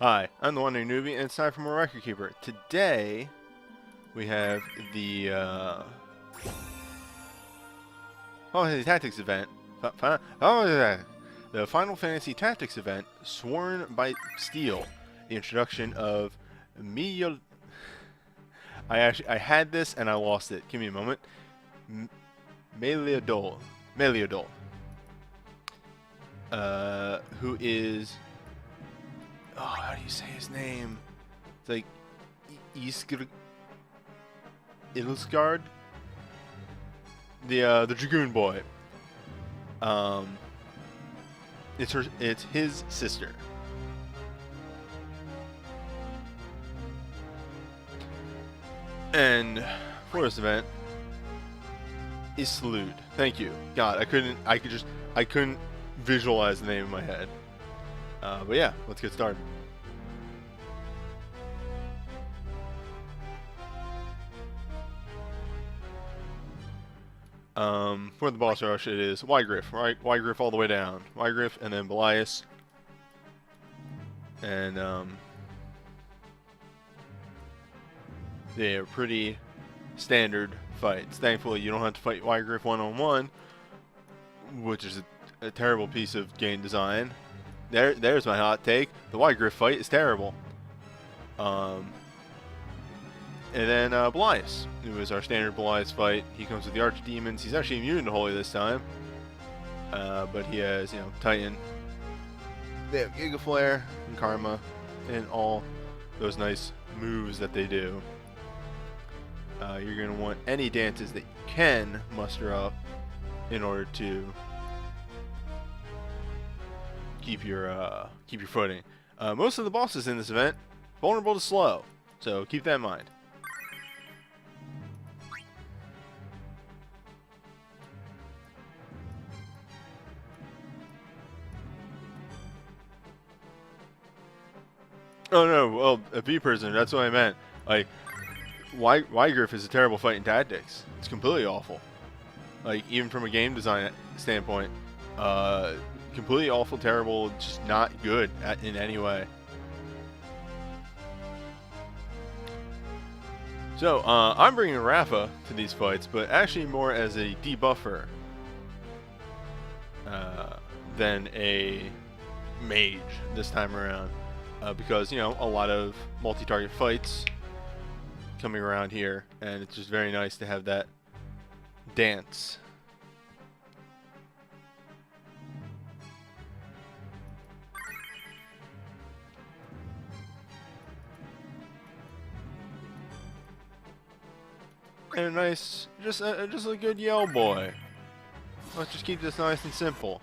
Hi, I'm the Wandering Newbie, and it's time for more Record Keeper. Today, we have the Fantasy Tactics event. The Final Fantasy Tactics event, Sworn by Steel. The introduction of Mio. I had this and I lost it. Give me a moment. Meliodol. Meliodol. Who is? Oh, how do you say his name? It's like Ilsgard, the Dragoon boy. It's his sister. And for this event, Islud. Thank you. God, I couldn't visualize the name in my head. But yeah, let's get started. For the boss rush, it is Wygriff, right? Wygriff all the way down. Wygriff, and then Belias. And, they're pretty standard fights. Thankfully, you don't have to fight Wygriff one-on-one, which is a terrible piece of game design. There's my hot take. The Wygriff fight is terrible. And then Belias, who is our standard Belias fight. He comes with the Archdemons. He's actually immune to Holy this time. But he has, Titan. They have Giga Flare and Karma and all those nice moves that they do. You're going to want any dances that you can muster up in order to keep your footing. Most of the bosses in this event vulnerable to slow, so keep that in mind. Oh no, well, a V prisoner, that's what I meant. Like, Wygriff is a terrible fight in tactics. It's completely awful. Like, even from a game design standpoint, completely awful, terrible, just not good in any way. So, I'm bringing Rafa to these fights, but actually more as a debuffer than a mage this time around. Because, a lot of multi-target fights coming around here, and it's just very nice to have that dance. And a nice, just a good yell boy. Let's just keep this nice and simple.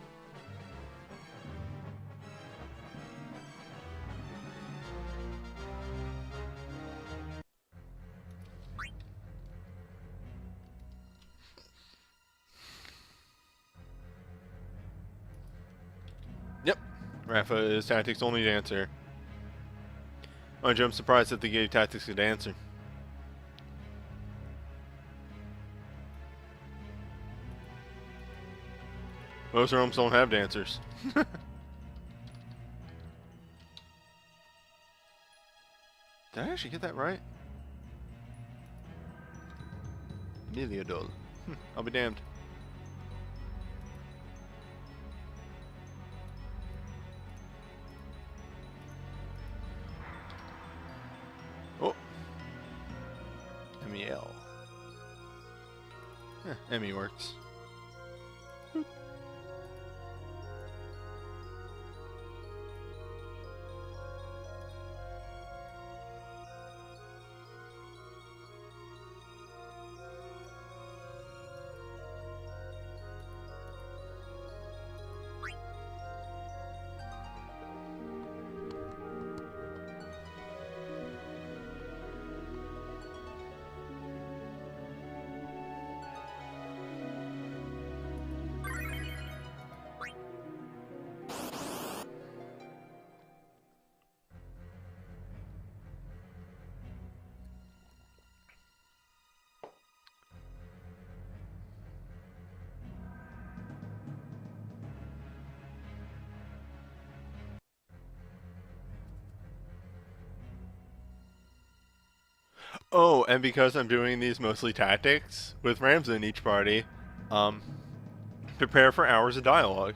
Yep, Rafa is Tactics' only dancer. I'm surprised that they gave Tactics a dancer. Most realms don't have dancers. Did I actually get that right? Meliodol. I'll be damned. Oh. MEL. ME works. Oh, and because I'm doing these mostly tactics with Ramza in each party, um, prepare for hours of dialogue.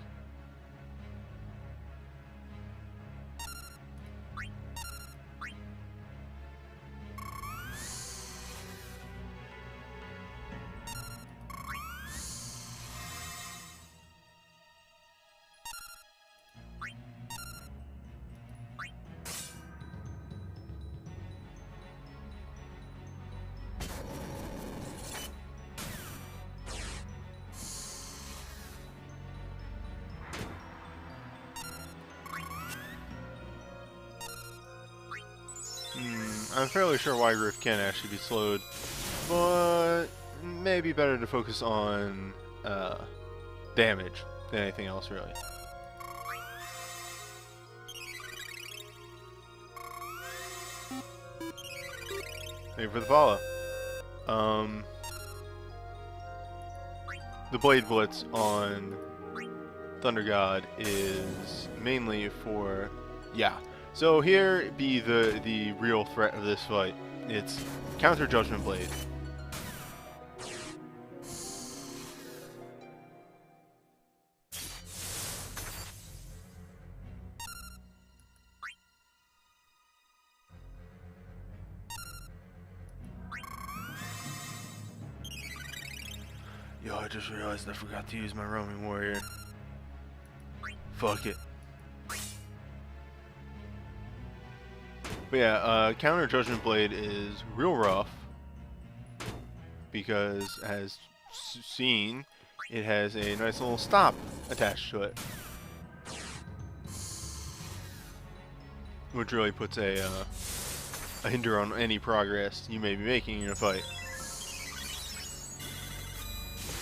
I'm fairly sure Wygriff can actually be slowed, but maybe better to focus on damage than anything else, really. Thank you for the follow. The Blade Blitz on Thunder God is mainly for, yeah. So here be the real threat of this fight. It's Counter Judgment Blade. Yo, I just realized I forgot to use my roaming warrior. Fuck it. But yeah, Counter Judgment Blade is real rough because, as seen, it has a nice little stop attached to it, which really puts a hinder on any progress you may be making in a fight.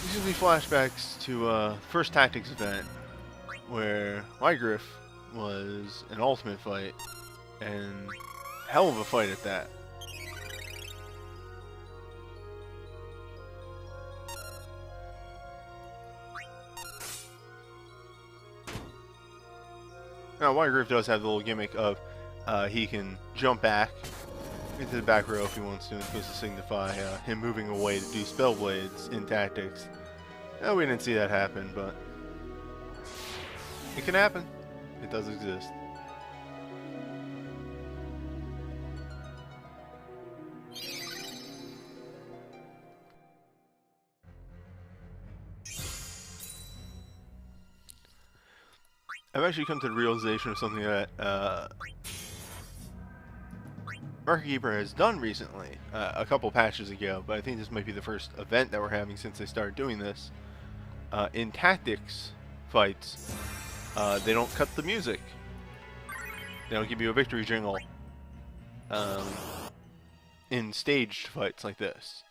These will be flashbacks to first Tactics event, where Wygriff was an ultimate fight, and hell of a fight at that. Now, Wygriff does have the little gimmick of he can jump back into the back row if he wants to. It's supposed to signify him moving away to do spell blades in Tactics. We didn't see that happen, but it can happen. It does exist. I've actually come to the realization of something that Market Keeper has done recently, a couple patches ago, but I think this might be the first event that we're having since they started doing this. In Tactics fights, they don't cut the music. They don't give you a victory jingle in staged fights like this.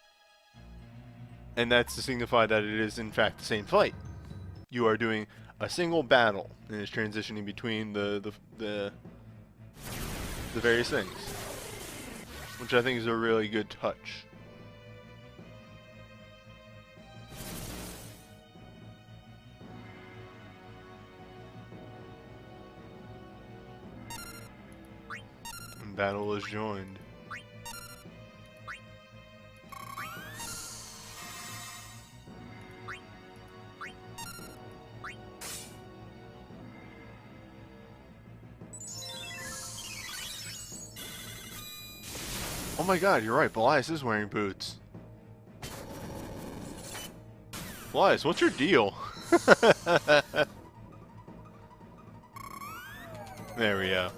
And that's to signify that it is in fact the same fight. You are doing a single battle and it's transitioning between the various things, which I think is a really good touch. And battle is joined. Oh my god, you're right, Belias is wearing boots. Belias, what's your deal? There we go.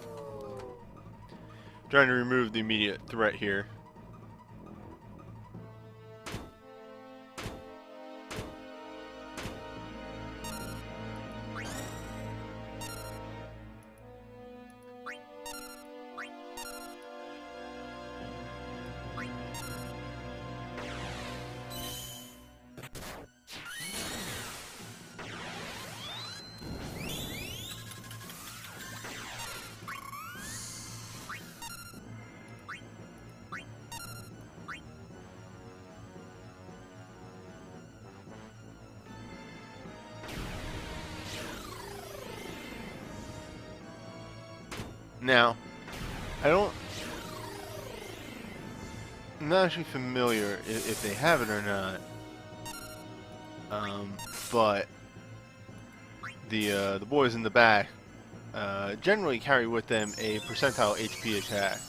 Trying to remove the immediate threat here. Now, I don't... I'm not actually familiar if they have it or not. But the boys in the back generally carry with them a percentile HP attack.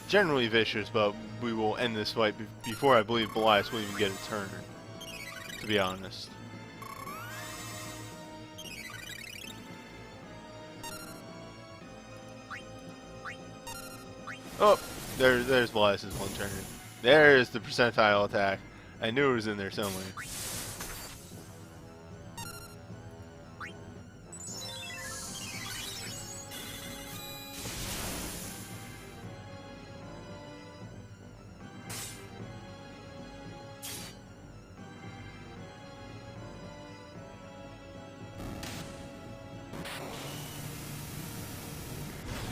Generally vicious, but we will end this fight before I believe Belias will even get a turn, to be honest. Oh, there's Belias' one turn. There's the percentile attack. I knew it was in there somewhere.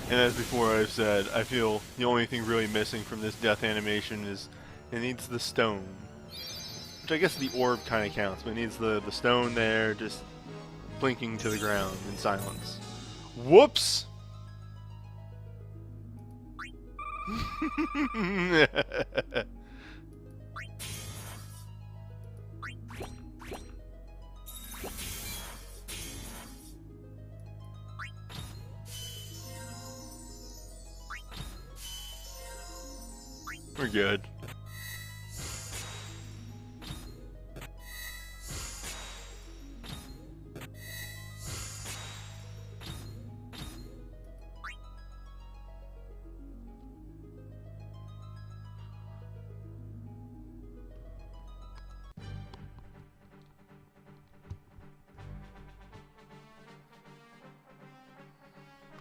And as before I've said, I feel the only thing really missing from this death animation is it needs the stone. Which I guess the orb kind of counts, but it needs the stone there just blinking to the ground in silence. Whoops! We're good.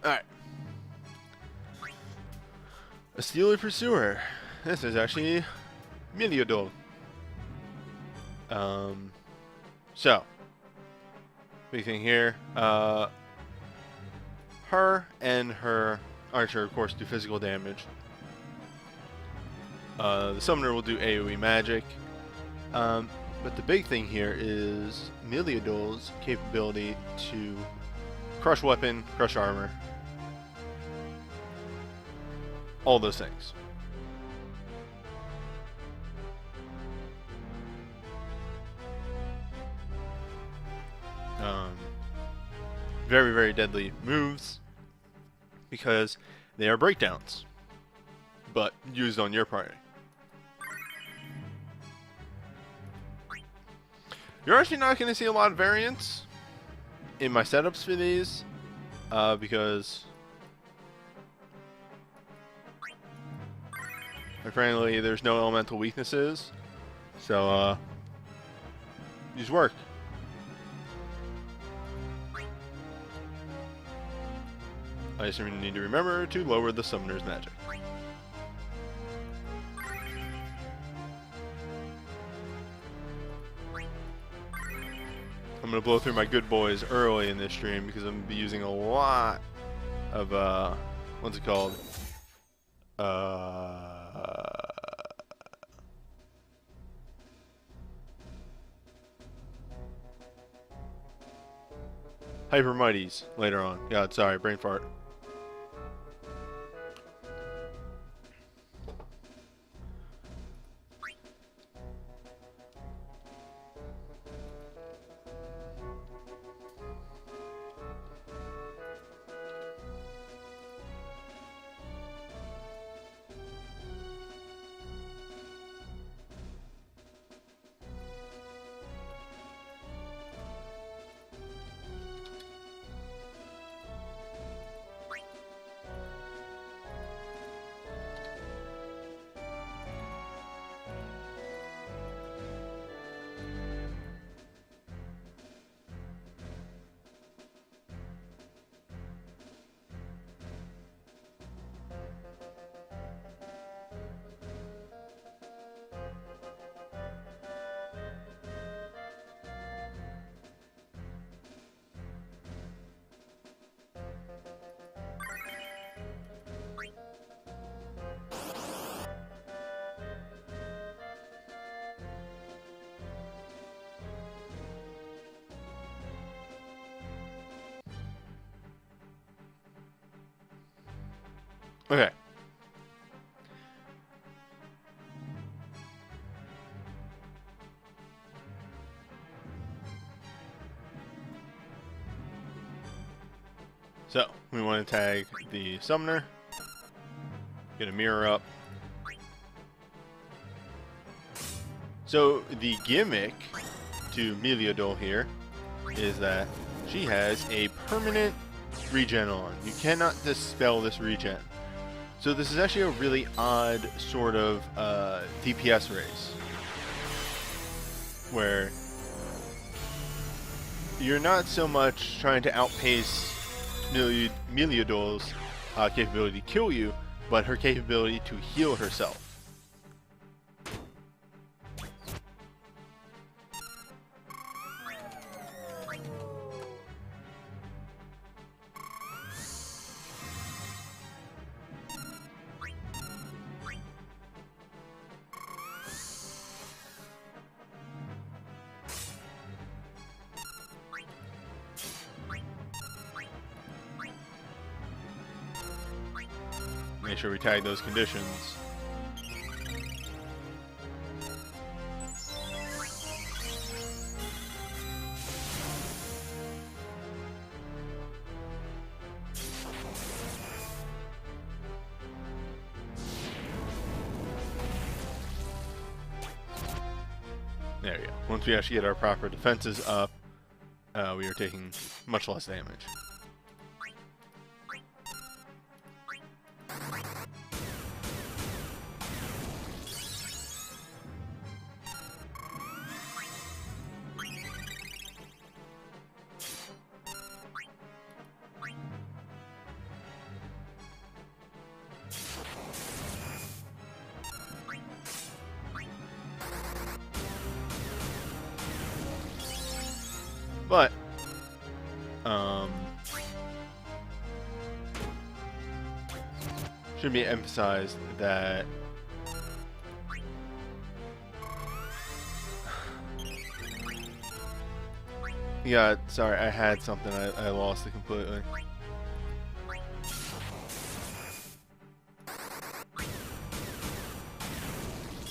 Alright. A steely pursuer. This is actually Miliodol. So big thing here. Her and her archer, of course, do physical damage. The summoner will do AoE magic. But the big thing here is Miliodol's capability to crush weapon, crush armor. All those things. Very, very deadly moves because they are breakdowns, but used on your party. You're actually not going to see a lot of variance in my setups for these because, frankly, there's no elemental weaknesses, so these work. I just need to remember to lower the summoner's magic. I'm going to blow through my good boys early in this stream because I'm going to be using a lot of, what's it called? Hyper Mighties later on. God, sorry, brain fart. Okay. So, we want to tag the summoner, get a mirror up. So, the gimmick to Meliodol here is that she has a permanent regen on. You cannot dispel this regen. So this is actually a really odd sort of DPS race, where you're not so much trying to outpace Meliodol's capability to kill you, but her capability to heal herself. Make sure we tag those conditions. There we go. Once we actually get our proper defenses up, we are taking much less damage. But, should be emphasized that yeah, sorry, I had something, I lost it completely.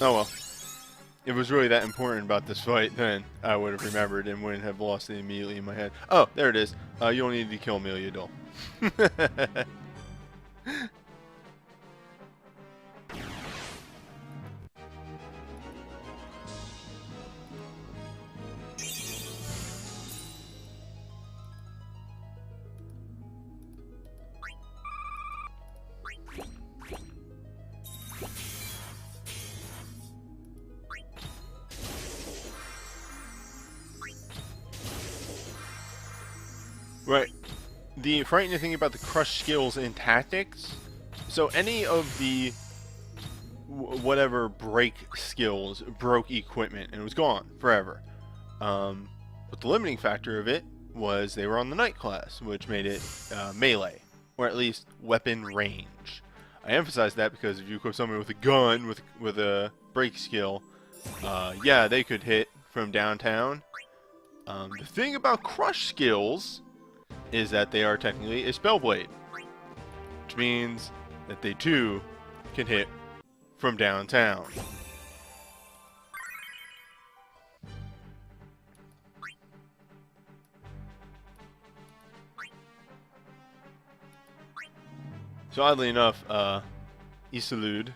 Oh well. If it was really that important about this fight, then I would have remembered and wouldn't have lost it immediately in my head. Oh, there it is. You don't need to kill Meliodol. Right. The frightening thing about the crush skills and tactics, so any of the whatever break skills broke equipment and it was gone forever. But the limiting factor of it was they were on the Knight class, which made it melee, or at least weapon range. I emphasize that because if you equip someone with a gun with a break skill, yeah, they could hit from downtown. The thing about crush skills is that they are technically a spell blade, which means that they too can hit from downtown. So oddly enough, Isolde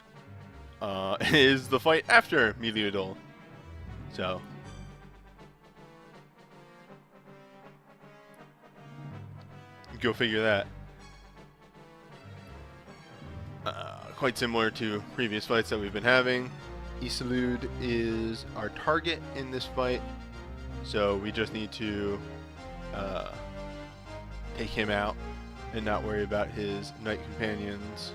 is the fight after Meliodol. So go figure that. Quite similar to previous fights that we've been having. Isolde is our target in this fight, so we just need to take him out and not worry about his knight companions.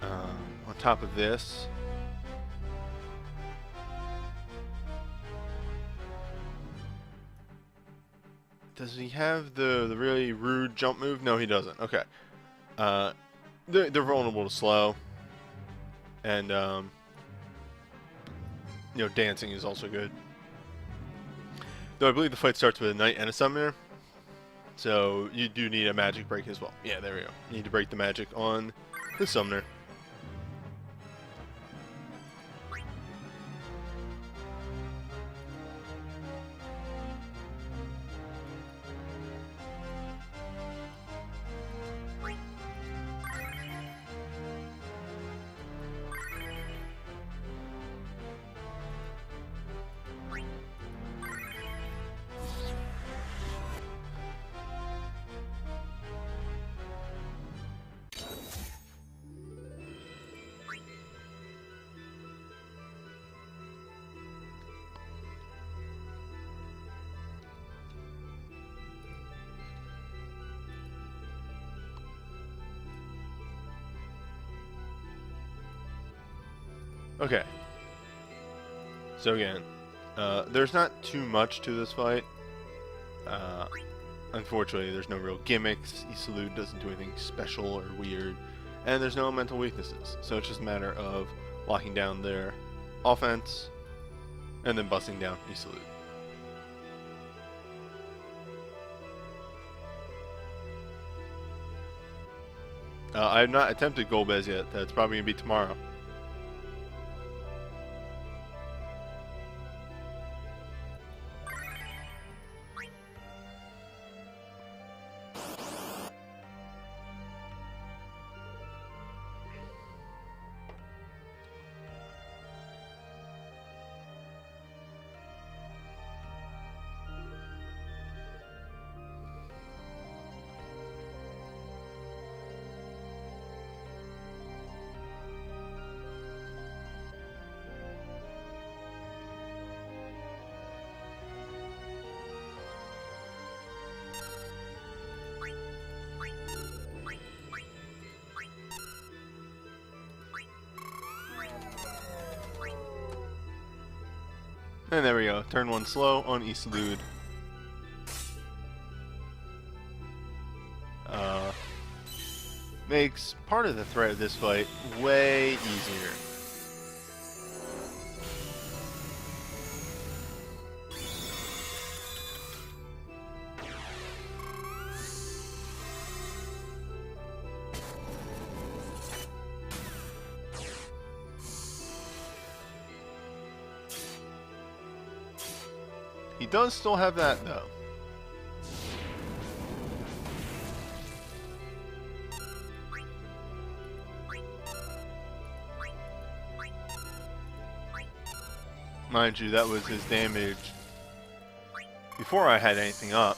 On top of this, does he have the really rude jump move? No, he doesn't. Okay. They're vulnerable to slow. And, you know, dancing is also good. Though I believe the fight starts with a knight and a summoner. So you do need a magic break as well. Yeah, there we go. You need to break the magic on the summoner. Okay. So again, there's not too much to this fight. Unfortunately, there's no real gimmicks. Isilud doesn't do anything special or weird. And there's no mental weaknesses. So it's just a matter of locking down their offense and then busting down Isilud. I have not attempted Golbez yet. That's probably going to be tomorrow. And there we go. Turn 1 slow on Isilud. Makes part of the threat of this fight way easier. He does still have that, though. Mind you, that was his damage before I had anything up.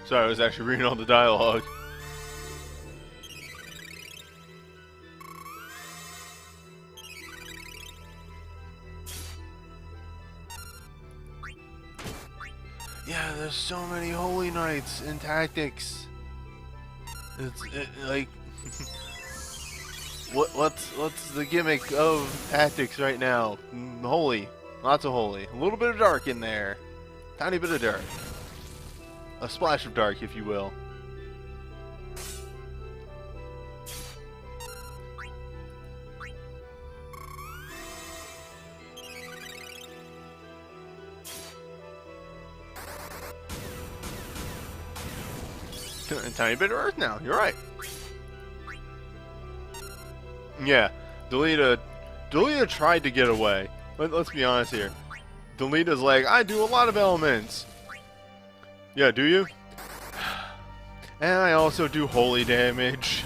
Sorry, I was actually reading all the dialogue. Yeah, there's so many Holy Knights in tactics. Like, what's the gimmick of tactics right now? Holy, lots of holy, a little bit of dark in there, tiny bit of dark. A splash of dark, if you will. A tiny bit of earth now, you're right. Yeah, Delita tried to get away. Let's be honest here. Delita's like, I do a lot of elements. Yeah, do you? And I also do holy damage.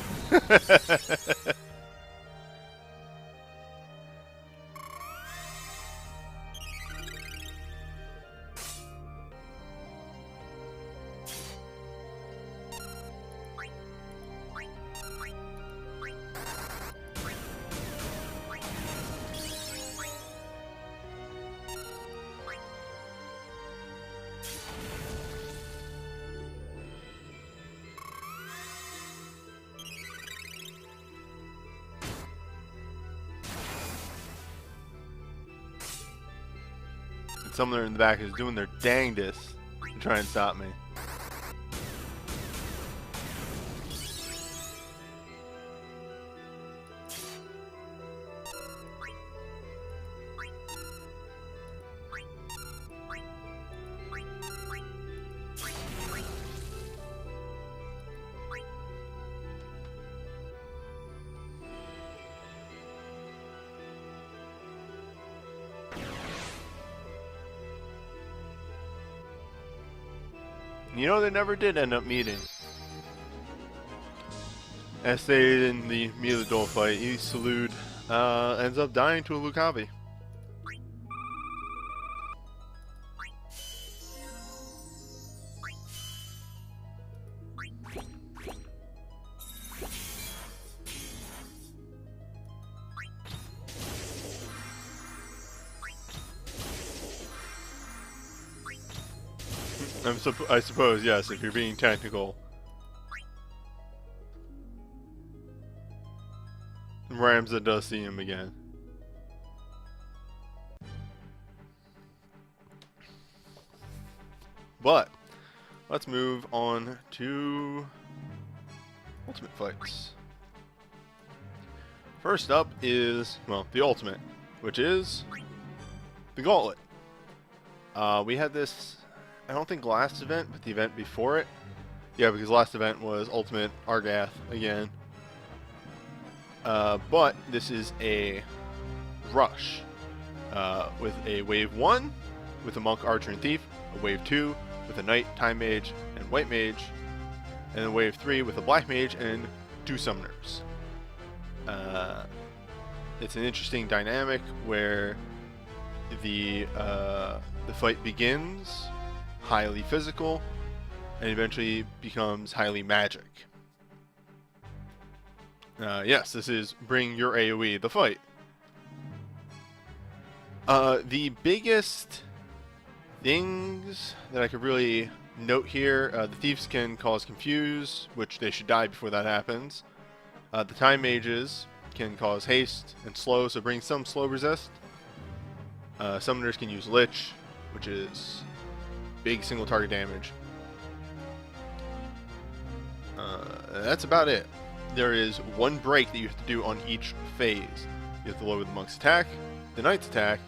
Someone in the back is doing their dangdest to try and stop me. You know, they never did end up meeting. As stated in the Miladol fight, Isilud ends up dying to a Lucavi. I suppose, yes, if you're being technical. Ramza does see him again. But let's move on to ultimate fights. First up is, well, the ultimate, which is the gauntlet. We had this, I don't think last event, but the event before it. Yeah, because last event was Ultimate Argath again. But this is a rush with a wave 1 with a monk, archer, and thief, a wave 2 with a knight, time mage, and white mage, and a wave 3 with a black mage and 2 summoners. It's an interesting dynamic where the fight begins highly physical and eventually becomes highly magic. Yes, this is Bring Your AoE, the fight. The biggest things that I could really note here, the thieves can cause confuse, which they should die before that happens. The time mages can cause haste and slow, so bring some slow resist. Summoners can use lich, which is big single target damage. That's about it. There is one break that you have to do on each phase. You have to lower the monk's attack, the knight's attack,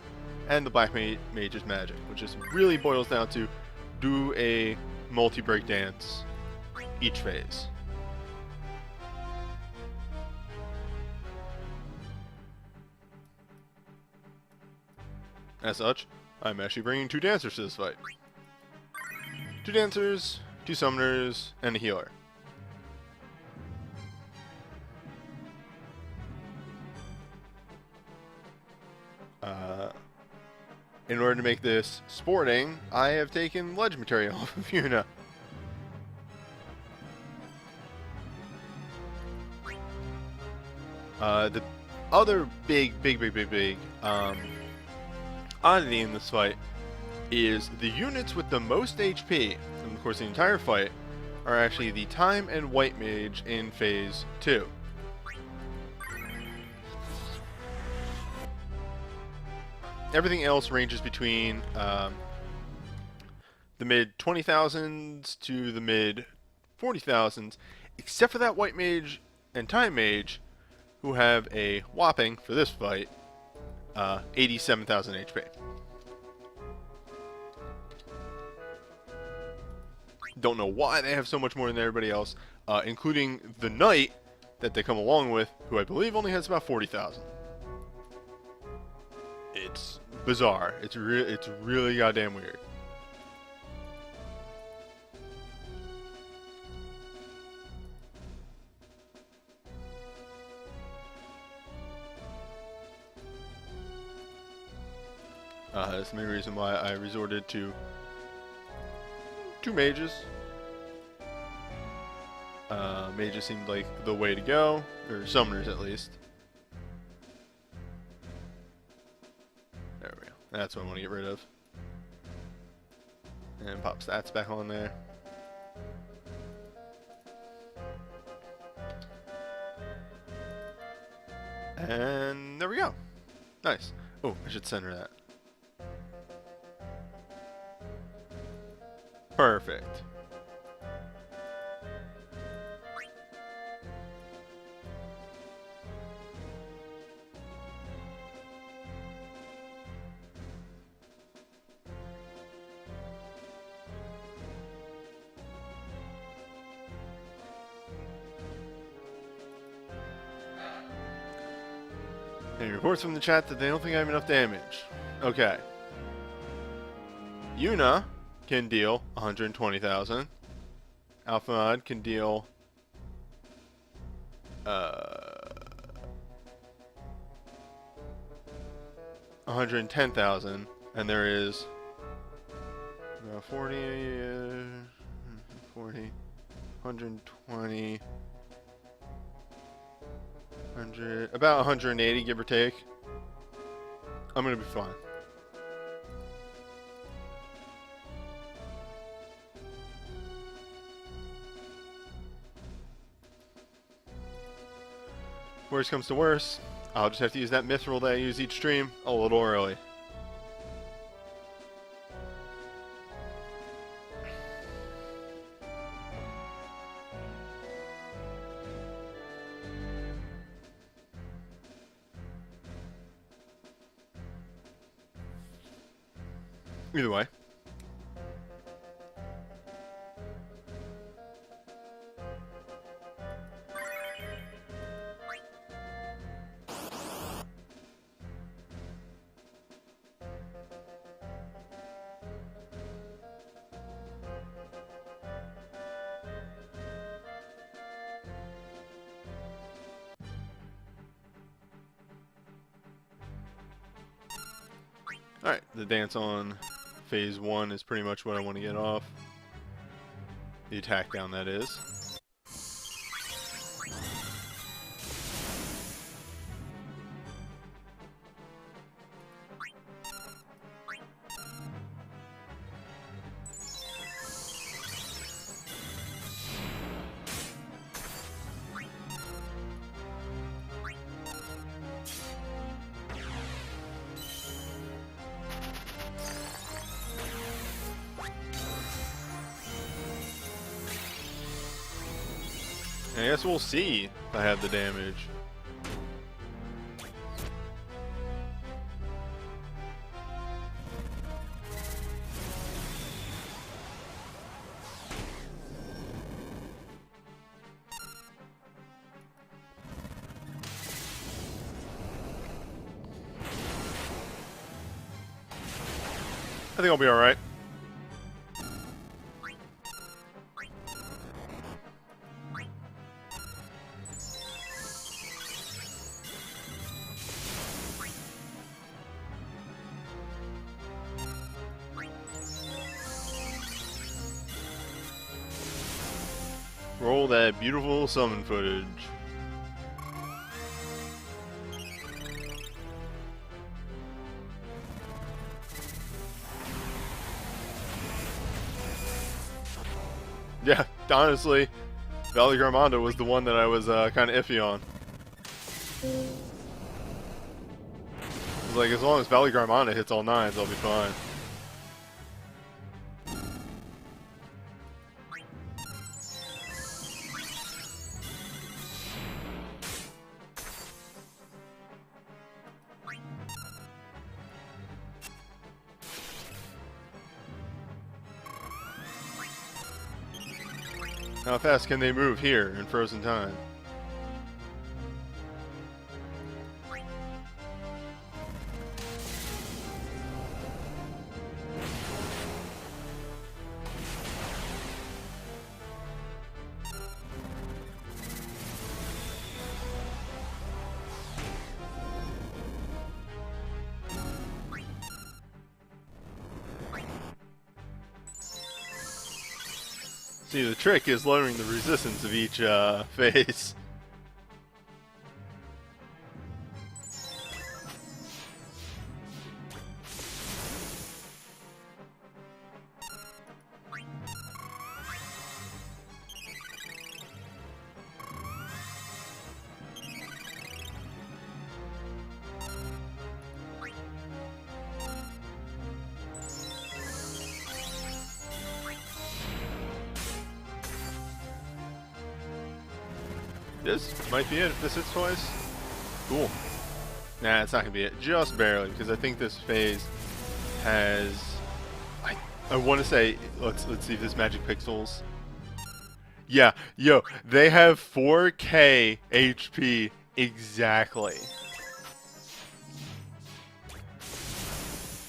and the black mage's magic, which just really boils down to do a multi-break dance each phase. As such, I'm actually bringing 2 dancers to this fight. 2 dancers, 2 summoners, and a healer. In order to make this sporting, I have taken ledge material off of Yuna. The other big oddity in this fight is the units with the most HP, and of course the entire fight, are actually the time and white mage in phase 2. Everything else ranges between the mid 20,000s to the mid 40,000s, except for that white mage and time mage, who have a whopping, for this fight, 87,000 HP. Don't know why they have so much more than everybody else, including the knight that they come along with, who I believe only has about 40,000. It's bizarre. It's really goddamn weird. That's the main reason why I resorted to 2 mages. Mages seemed like the way to go, or summoners at least. There we go. That's what I want to get rid of. And pop stats back on there. And there we go. Nice. Oh, I should center that. Perfect. Any reports from the chat that they don't think I have enough damage. Okay. Yuna can deal 120,000. Alphamod can deal 110,000, and there is 40, 120, 100, about 180, give or take. I'm gonna be fine. Worst comes to worst, I'll just have to use that mithril that I use each stream a little early. Either way. Alright, the dance on phase 1 is pretty much what I want to get off. The attack down, that is. I guess we'll see if I have the damage. I think I'll be alright. Roll that beautiful summon footage. Yeah, honestly, Valley Garmonda was the one that I was kind of iffy on. I was like, as long as Valley Garmonda hits all 9s, I'll be fine. How fast can they move here in frozen time? See, the trick is lowering the resistance of each phase. This might be it if this hits twice. Cool. Nah, it's not gonna be it. Just barely, because I think this phase has. I want to say, let's see if this magic pixels. Yeah, yo, they have 4K HP exactly.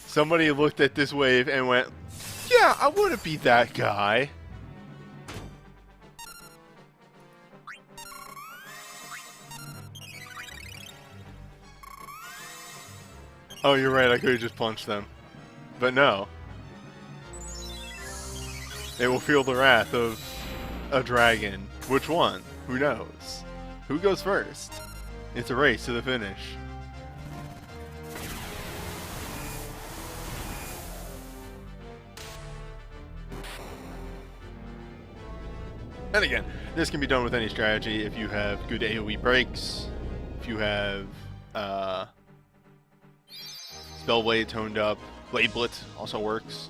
Somebody looked at this wave and went, "Yeah, I want to be that guy." Oh, you're right, I could have just punched them. But no. They will feel the wrath of a dragon. Which one? Who knows? Who goes first? It's a race to the finish. And again, this can be done with any strategy if you have good AoE breaks. if you have Spellblade toned up. Blade Blitz also works.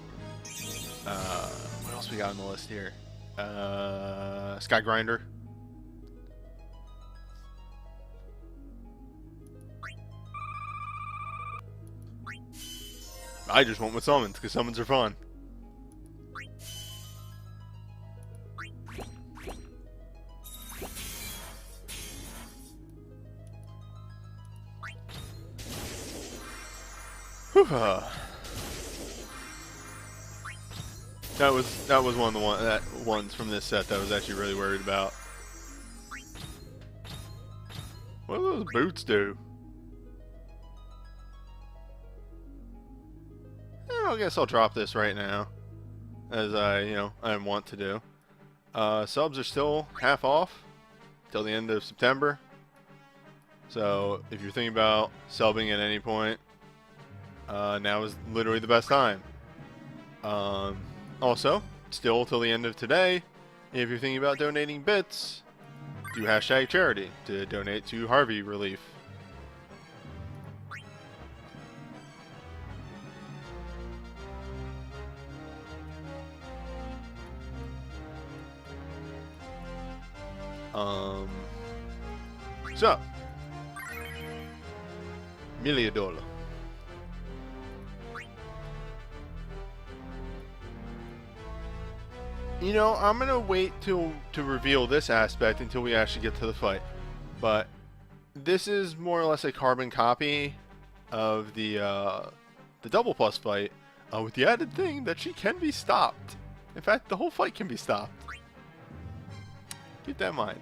What else we got on the list here? Sky Grinder. I just went with summons because summons are fun. Whew. That was one of the ones from this set that I was actually really worried about. What do those boots do? I guess I'll drop this right now, as I want to do. Subs are still half off till the end of September. So if you're thinking about subbing at any point, now is literally the best time. Also, still till the end of today, if you're thinking about donating bits, do #charity to donate to Harvey Relief. So, $1,000,000. I'm gonna wait to reveal this aspect until we actually get to the fight. But this is more or less a carbon copy of the double plus fight, with the added thing that she can be stopped. In fact, the whole fight can be stopped. Keep that in mind.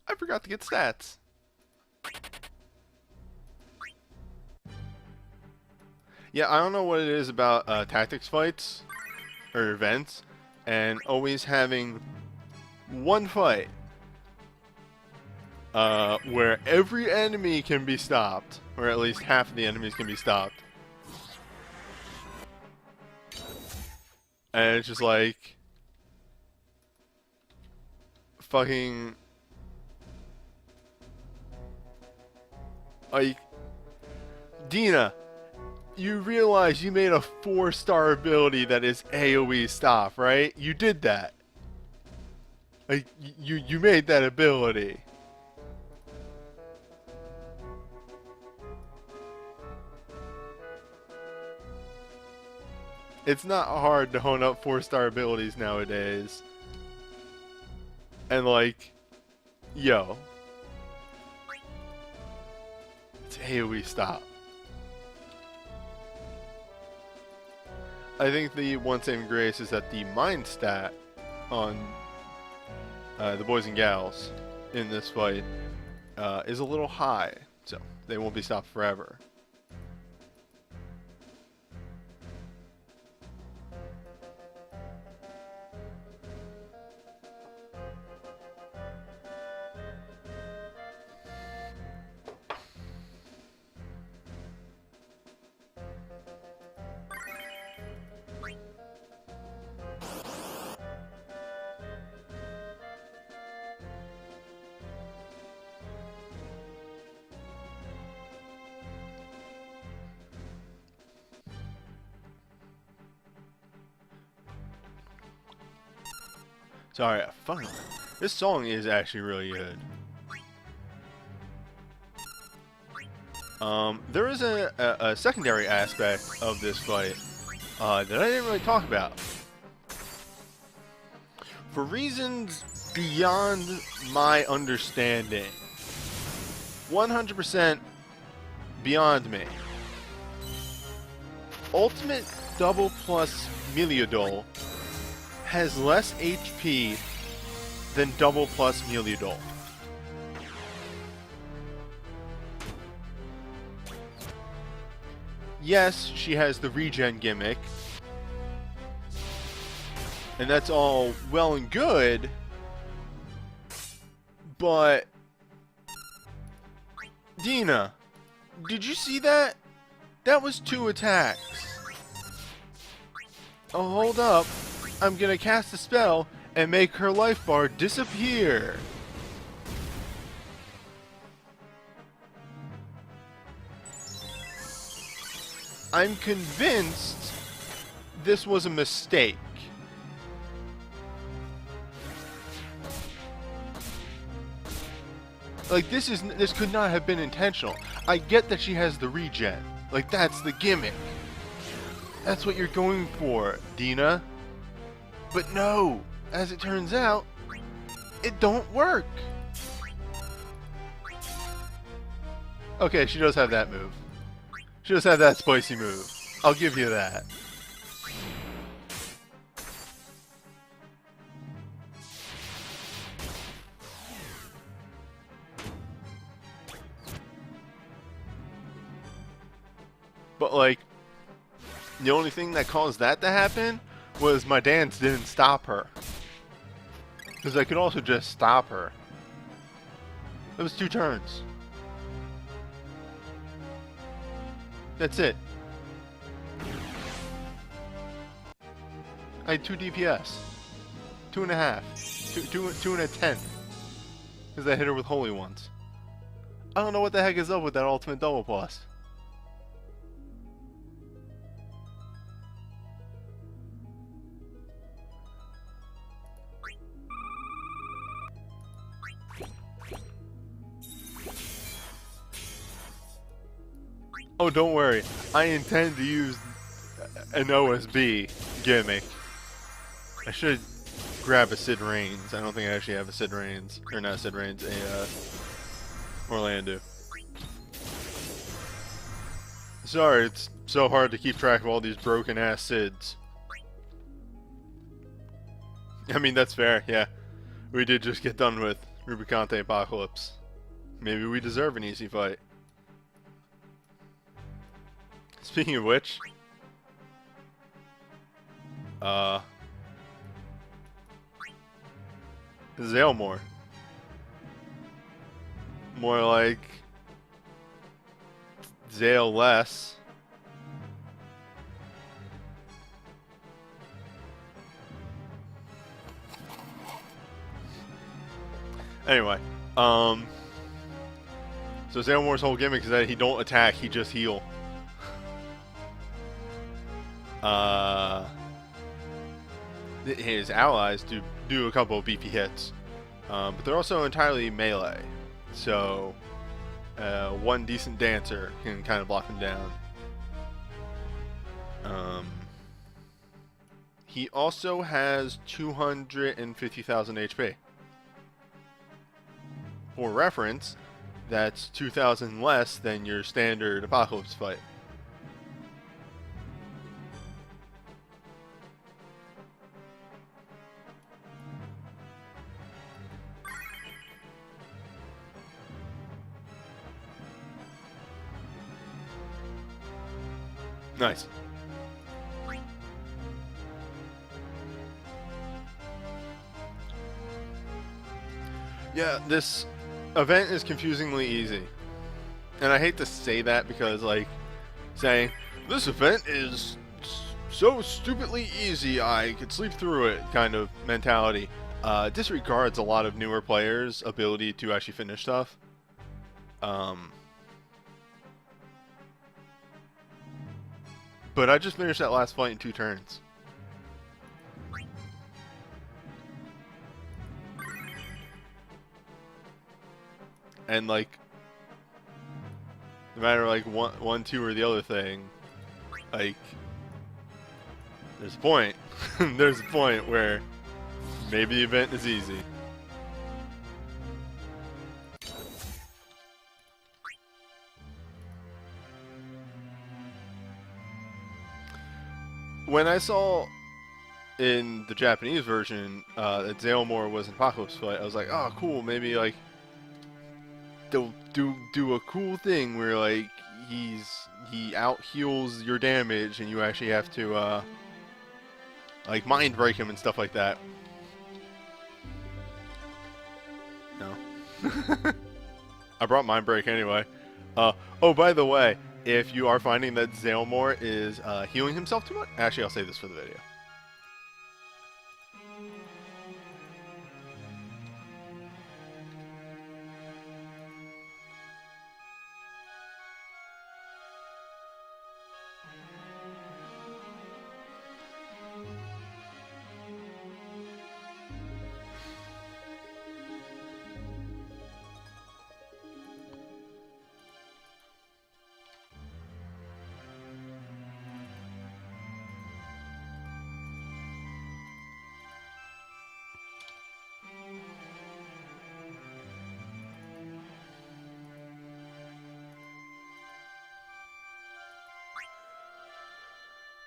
I forgot to get stats. Yeah, I don't know what it is about tactics fights or events and always having one fight where every enemy can be stopped, or at least half of the enemies can be stopped. And it's just like fucking like, Dina, you realize you made a 4-star ability that is AoE stop, right? You did that. Like, you made that ability. It's not hard to hone up 4-star abilities nowadays. And like, yo. It's AoE stop. I think the one saving grace is that the mind stat on the boys and gals in this fight is a little high, so they won't be stopped forever. Sorry, fucking. This song is actually really good. There is a secondary aspect of this fight that I didn't really talk about. For reasons beyond my understanding. 100% beyond me. Ultimate Double Plus Meliodol has less HP than Double Plus Meliodol. Yes, she has the regen gimmick, and that's all well and good, but Dina, Did you see that? That was 2 attacks. Oh, hold up. I'm gonna cast a spell and make her life bar disappear. I'm convinced this was a mistake. Like, this could not have been intentional. I get that she has the regen. Like, that's the gimmick. That's what you're going for, Dina. But no, as it turns out, it don't work. Okay, she does have that move. She does have that spicy move. I'll give you that. But, like, the only thing that caused that to happen was my dance didn't stop her. Because I could also just stop her. It was 2 turns. That's it. I had 2 DPS. 2.5. 2 and a tenth. Because I hit her with holy ones. I don't know what the heck is up with that ultimate double plus. Oh, don't worry. I intend to use an OSB gimmick. I should grab a Sid Reigns. I don't think I actually have a Sid Reigns. Or not Sid Reigns, a Orlando. Sorry, it's so hard to keep track of all these broken ass Sids. I mean, that's fair, yeah. We did just get done with Rubicante Apocalypse. Maybe we deserve an easy fight. Speaking of which, Zalmour. More like Zale less. Anyway, so Zalmour's whole gimmick is that he don't attack, he just heal. His allies do a couple of beefy hits, but they're also entirely melee, so one decent dancer can kind of block him down. He also has 250,000 HP. For reference, that's 2,000 less than your standard Apocalypse fight. Nice. Yeah, this event is confusingly easy. And I hate to say that because, like, saying, this event is so stupidly easy I could sleep through it kind of mentality disregards a lot of newer players' ability to actually finish stuff. But I just finished that last fight in 2 turns. And, like, no matter, like, one, 2, or the other thing, like, there's a point. There's a point where maybe the event is easy. When I saw in the Japanese version that Zalmour was an Apocalypse fight, I was like, oh, cool, maybe, like, they'll do a cool thing where, like, he out heals your damage and you actually have to like mind break him and stuff like that. No. I brought mind break anyway. Oh, by the way, if you are finding that Zalmour is healing himself too much, actually, I'll save this for the video.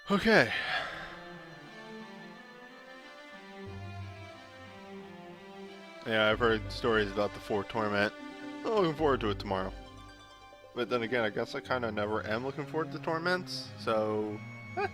Okay. Yeah, I've heard stories about the 4 Torment. I'm looking forward to it tomorrow. But then again, I guess I kind of never am looking forward to Torments, so... Eh.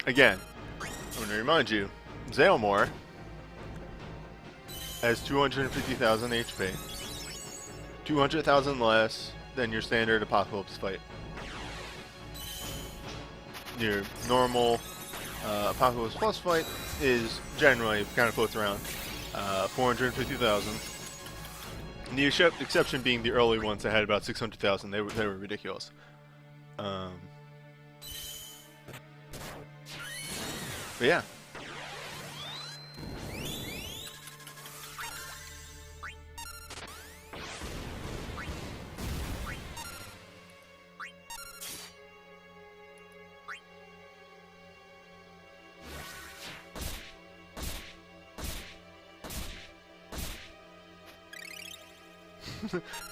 Again, I'm going to remind you, Zalmour has 250,000 HP. 200,000 less than your standard Apocalypse fight. Your normal Apocalypse Plus fight is generally kind of floats around 450,000. The exception being the early ones that had about 600,000. They were ridiculous. But yeah.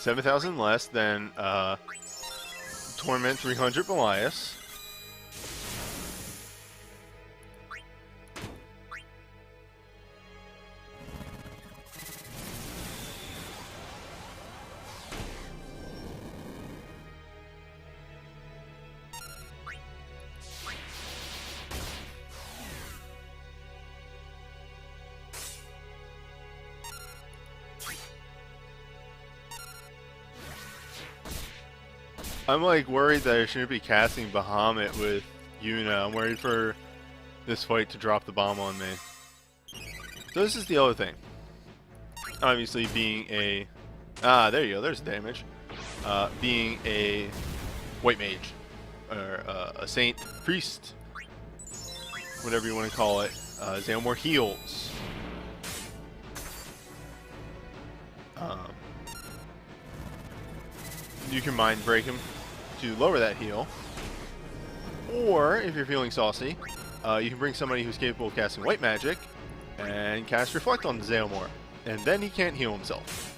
$7,000 less than Torment 300 Belias. I'm like worried that I shouldn't be casting Bahamut with Yuna. I'm worried for this fight to drop the bomb on me. So this is the other thing. Obviously being a... Ah, there you go, there's the damage. Being a white mage. Or a saint, priest. Whatever you want to call it. Zalmour heals. You can mind break him to lower that heal, or if you're feeling saucy, you can bring somebody who's capable of casting white magic and cast Reflect on Zalmour, and then he can't heal himself.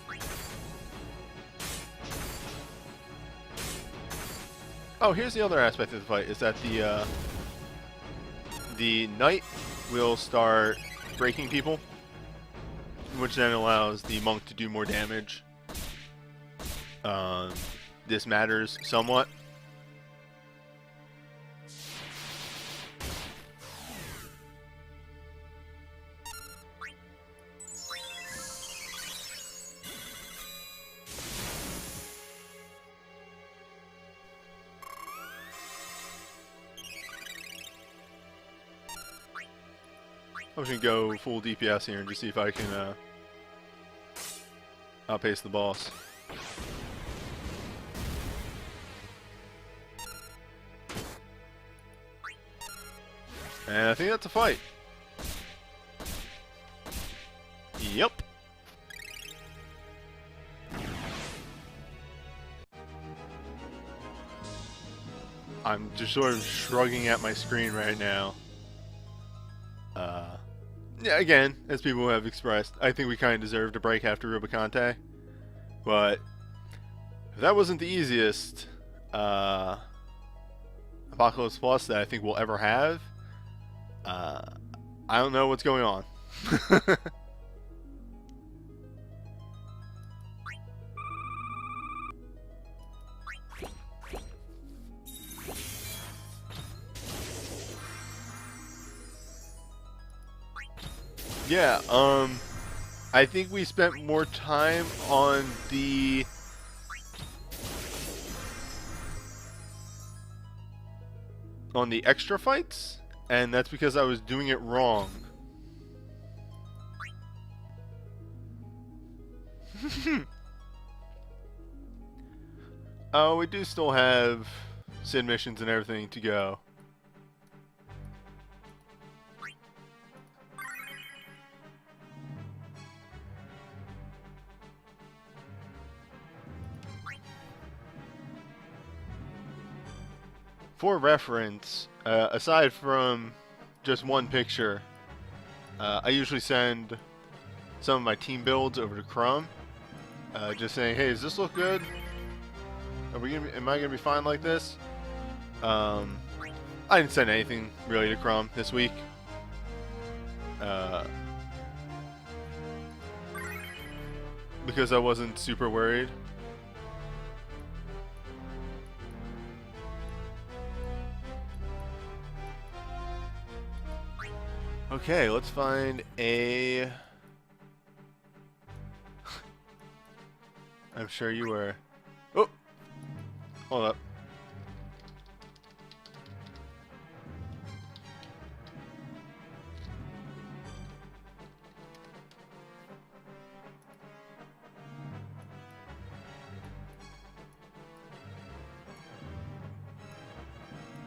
Oh, here's the other aspect of the fight, is that the knight will start breaking people, which then allows the monk to do more damage. This matters somewhat. I'm just gonna go full DPS here and just see if I can outpace the boss. And I think that's a fight. Yep. I'm just sort of shrugging at my screen right now. Yeah, again, as people have expressed, I think we kind of deserved a break after Rubicante. But if that wasn't the easiest Apocalypse Plus that I think we'll ever have, I don't know what's going on. Yeah, I think we spent more time on the extra fights, and that's because I was doing it wrong. Oh, we do still have Sid missions and everything to go. For reference, aside from just one picture, I usually send some of my team builds over to Crumb, just saying, "Hey, does this look good? Am I gonna be fine like this?" I didn't send anything really to Crumb this week. Because I wasn't super worried. Okay, let's find a... I'm sure you were... Oh! Hold up.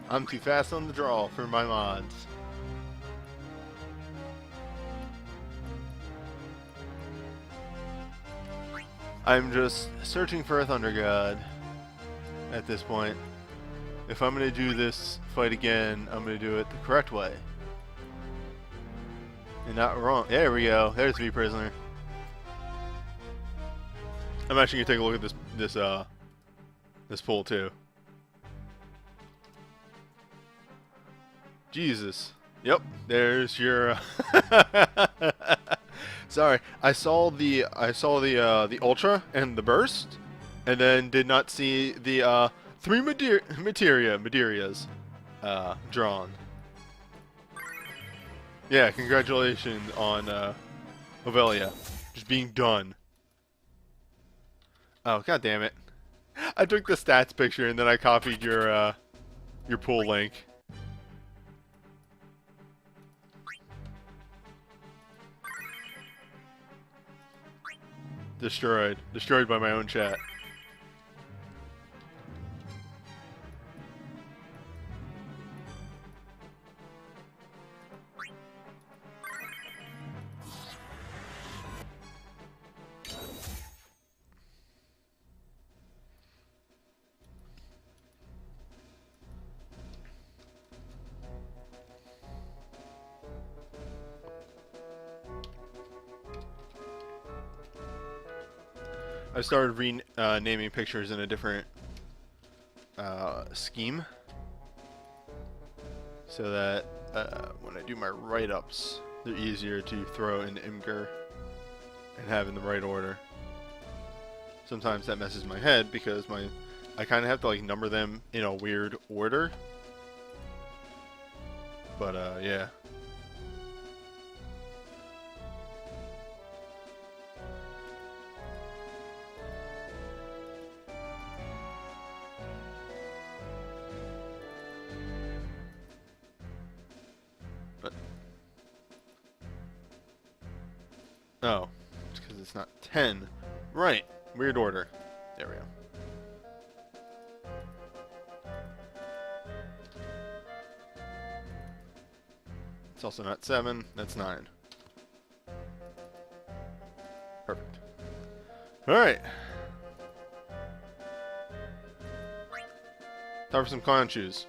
I'm too fast on the draw for my mods. I'm just searching for a Thunder God at this point. If I'm going to do this fight again, I'm going to do it the correct way. And not wrong. There we go. There's V Prisoner. I'm actually going to take a look at this pool too. Jesus. Yep. There's your... Sorry, I saw the Ultra and the Burst, and then did not see the 3 Materias drawn. Yeah, congratulations on Ovelia just being done. Oh, god damn it! I took the stats picture and then I copied your pool link. Destroyed by my own chat. I started renaming pictures in a different scheme, so that when I do my write-ups, they're easier to throw in Imgur and have in the right order. Sometimes that messes my head because I kind of have to like number them in a weird order. But yeah. Oh, it's because it's not 10. Right. Weird order. There we go. It's also not 7. That's 9. Perfect. Alright. Time for some clown shoes.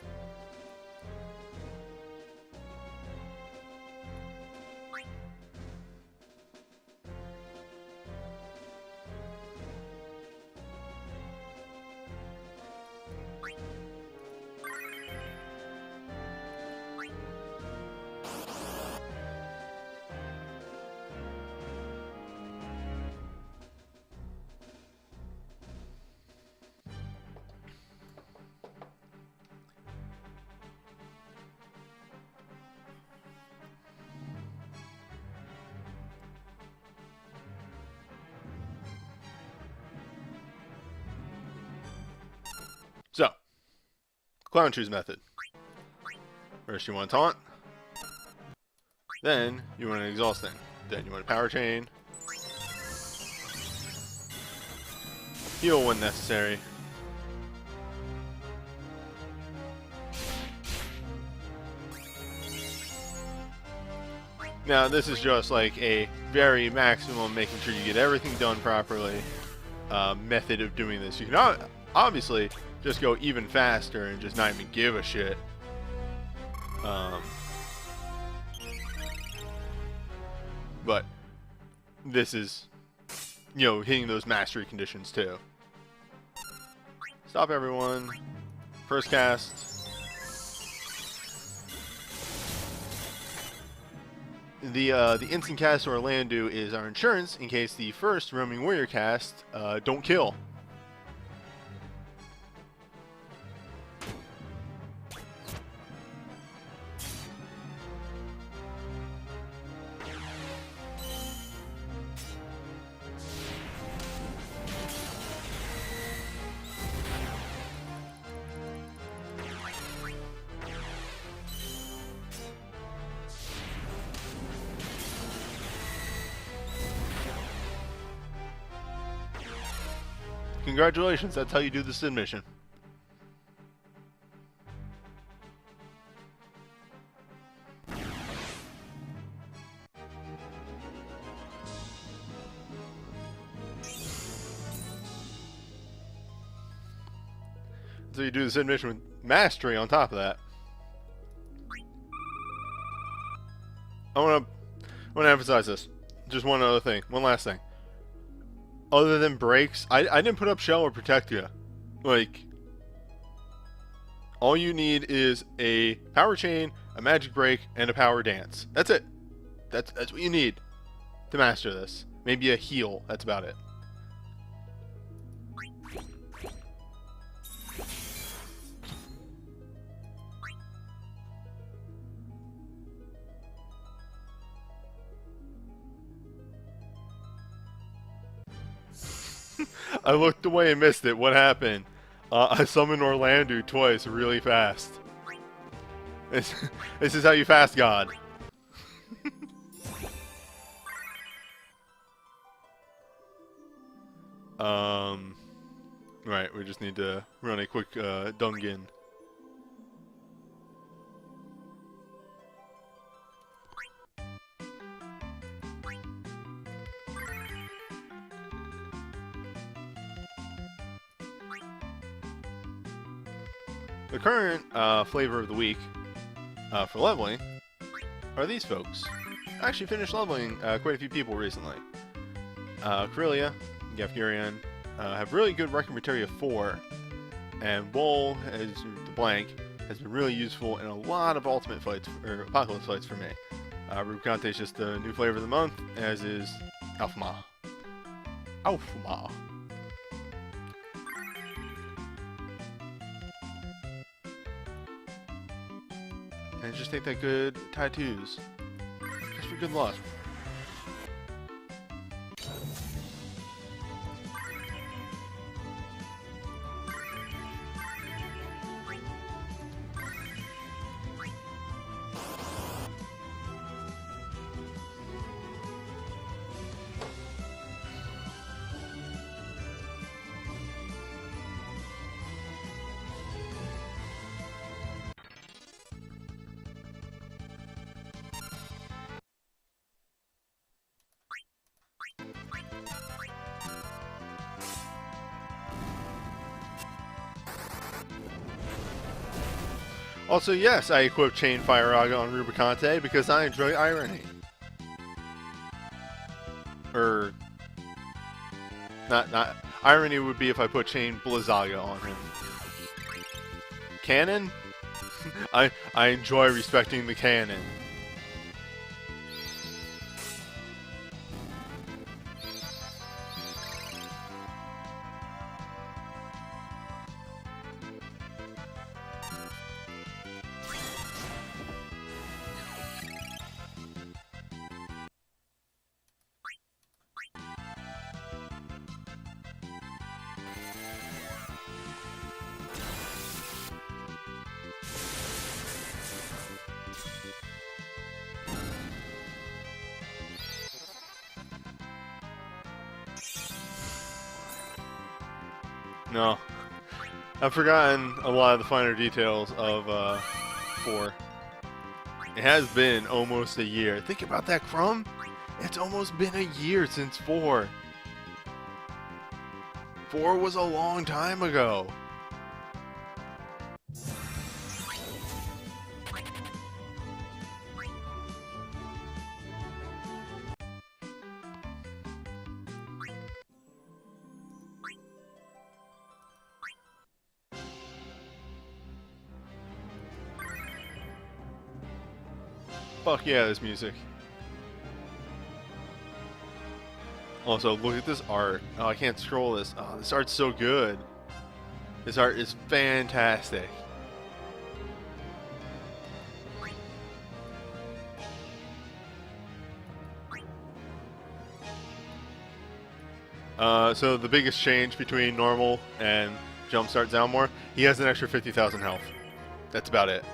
So, clown shoes method. First you want to taunt. Then you want an exhausting. Then you want a power chain. Heal when necessary. Now this is just like a very maximum making sure you get everything done properly method of doing this. You can obviously just go even faster and just not even give a shit. But this is, you know, hitting those mastery conditions too. Stop everyone. First cast. The instant cast or Landu is our insurance in case the first roaming warrior cast don't kill. Congratulations, that's how you do the Sid mission. So you do the Sid mission with mastery on top of that. I want to emphasize this. Just one other thing. One last thing. Other than breaks, I didn't put up shell or protect you. Like, all you need is a power chain, a magic break, and a power dance. That's it. That's what you need to master this. Maybe a heal. That's about it. I looked away and missed it. What happened? I summoned Orlandu twice really fast. This is how you fast God. Right, we just need to run a quick Dungeon. The current flavor of the week for leveling are these folks. I actually finished leveling quite a few people recently. Corellia, Gafgarian have really good Wrecking Materia 4, and Bull, as the blank, has been really useful in a lot of ultimate fights, or apocalypse fights for me. Rubicante is just the new flavor of the month, as is Alphama. Alphama. And just take that good tattoos. Just for good luck. Also, yes, I equipped Chain Fire-Aga on Rubicante because I enjoy irony. Or... Not... Irony would be if I put Chain Blizzaga on him. Canon? I enjoy respecting the canon. No. I've forgotten a lot of the finer details of 4. It has been almost a year. Think about that, Crumb. It's almost been a year since 4. 4 was a long time ago. Fuck yeah, this music. Also, look at this art. Oh, I can't scroll this. Oh, this art's so good. This art is fantastic. So the biggest change between normal and Jumpstart Zalmour, he has an extra 50,000 health. That's about it.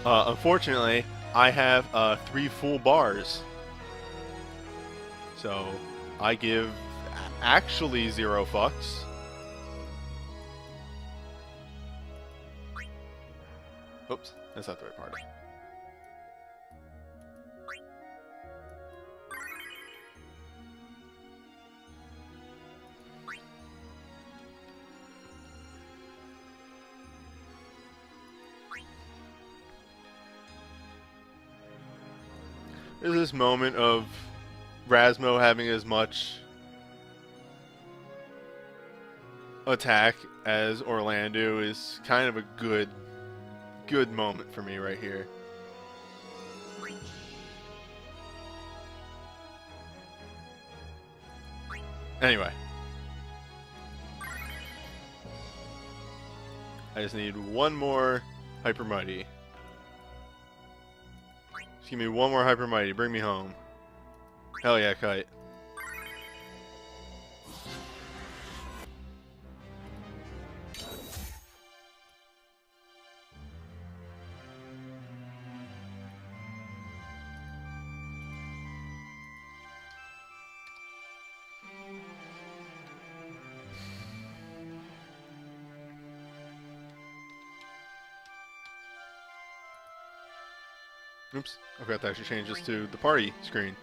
Unfortunately, I have 3 full bars. So, I give actually 0 fucks. Oops, that's not the right part. There's this moment of Rasmo having as much attack as Orlando is kind of a good moment for me right here. Anyway. I just need one more Hyper Mighty. Just give me one more Hyper Mighty. Bring me home. Hell yeah, Kite. Oops, I forgot to actually change this to the party screen.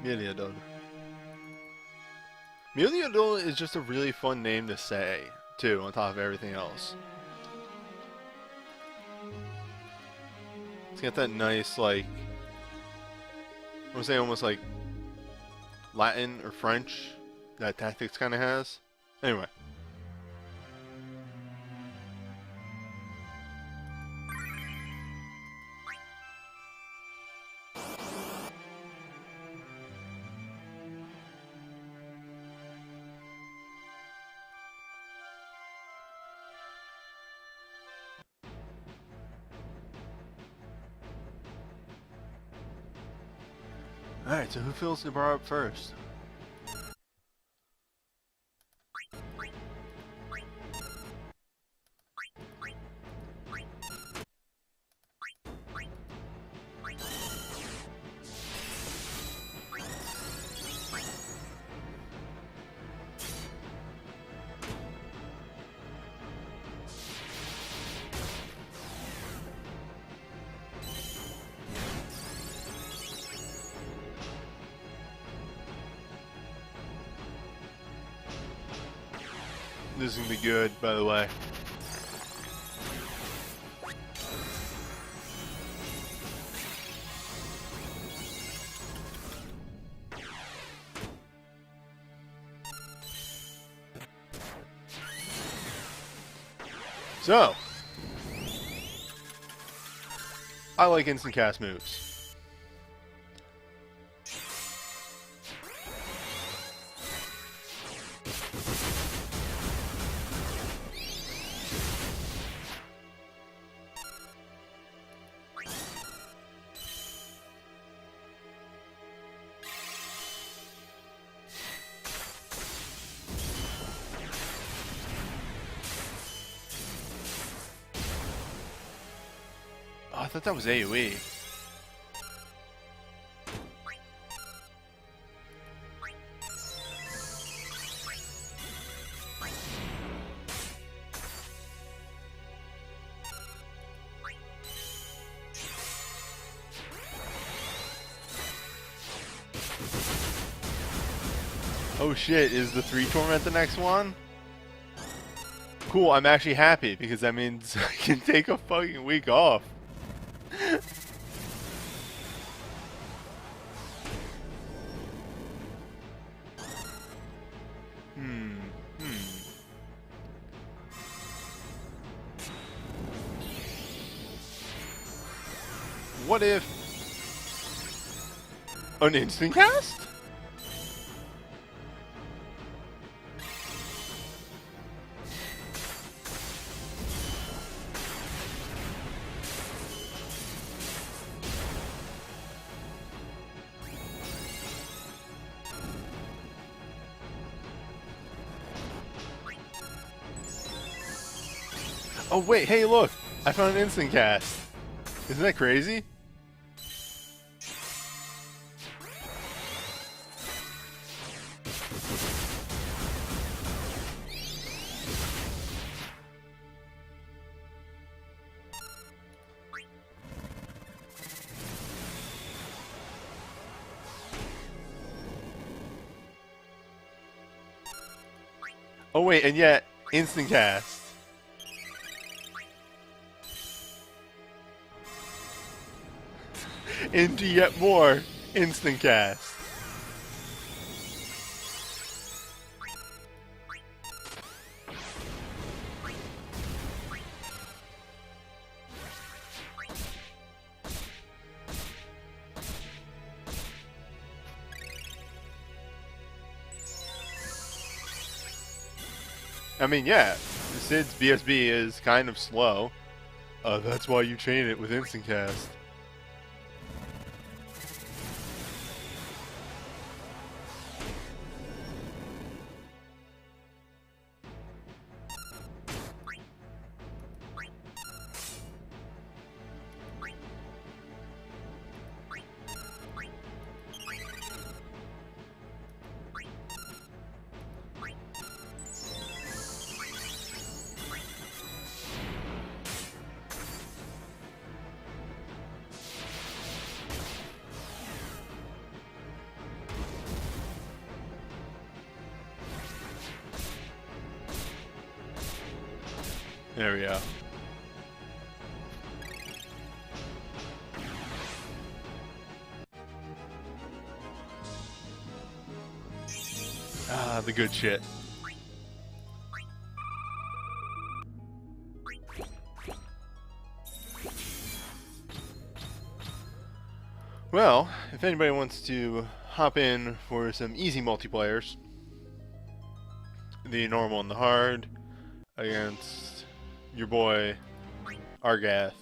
Meliodon. Meliodon is just a really fun name to say, too, on top of everything else. It's got that nice, like, I would say almost like Latin or French that Tactics kind of has. Anyway. Alright, so who fills the bar up first? This is gonna be good, by the way. So, I like instant cast moves. Oh, I thought that was AoE. Oh shit, is the 3 torment the next one? Cool, I'm actually happy because that means I can take a fucking week off. What if an instant cast? Oh wait, hey look! I found an instant cast. Isn't that crazy? Oh wait, and yet, instant cast. Into yet more instant cast. I mean, yeah, Sid's BSB is kind of slow. That's why you chain it with instant cast. There we go. Ah, the good shit. Well, if anybody wants to hop in for some easy multiplayers, the normal and the hard against your boy Argath.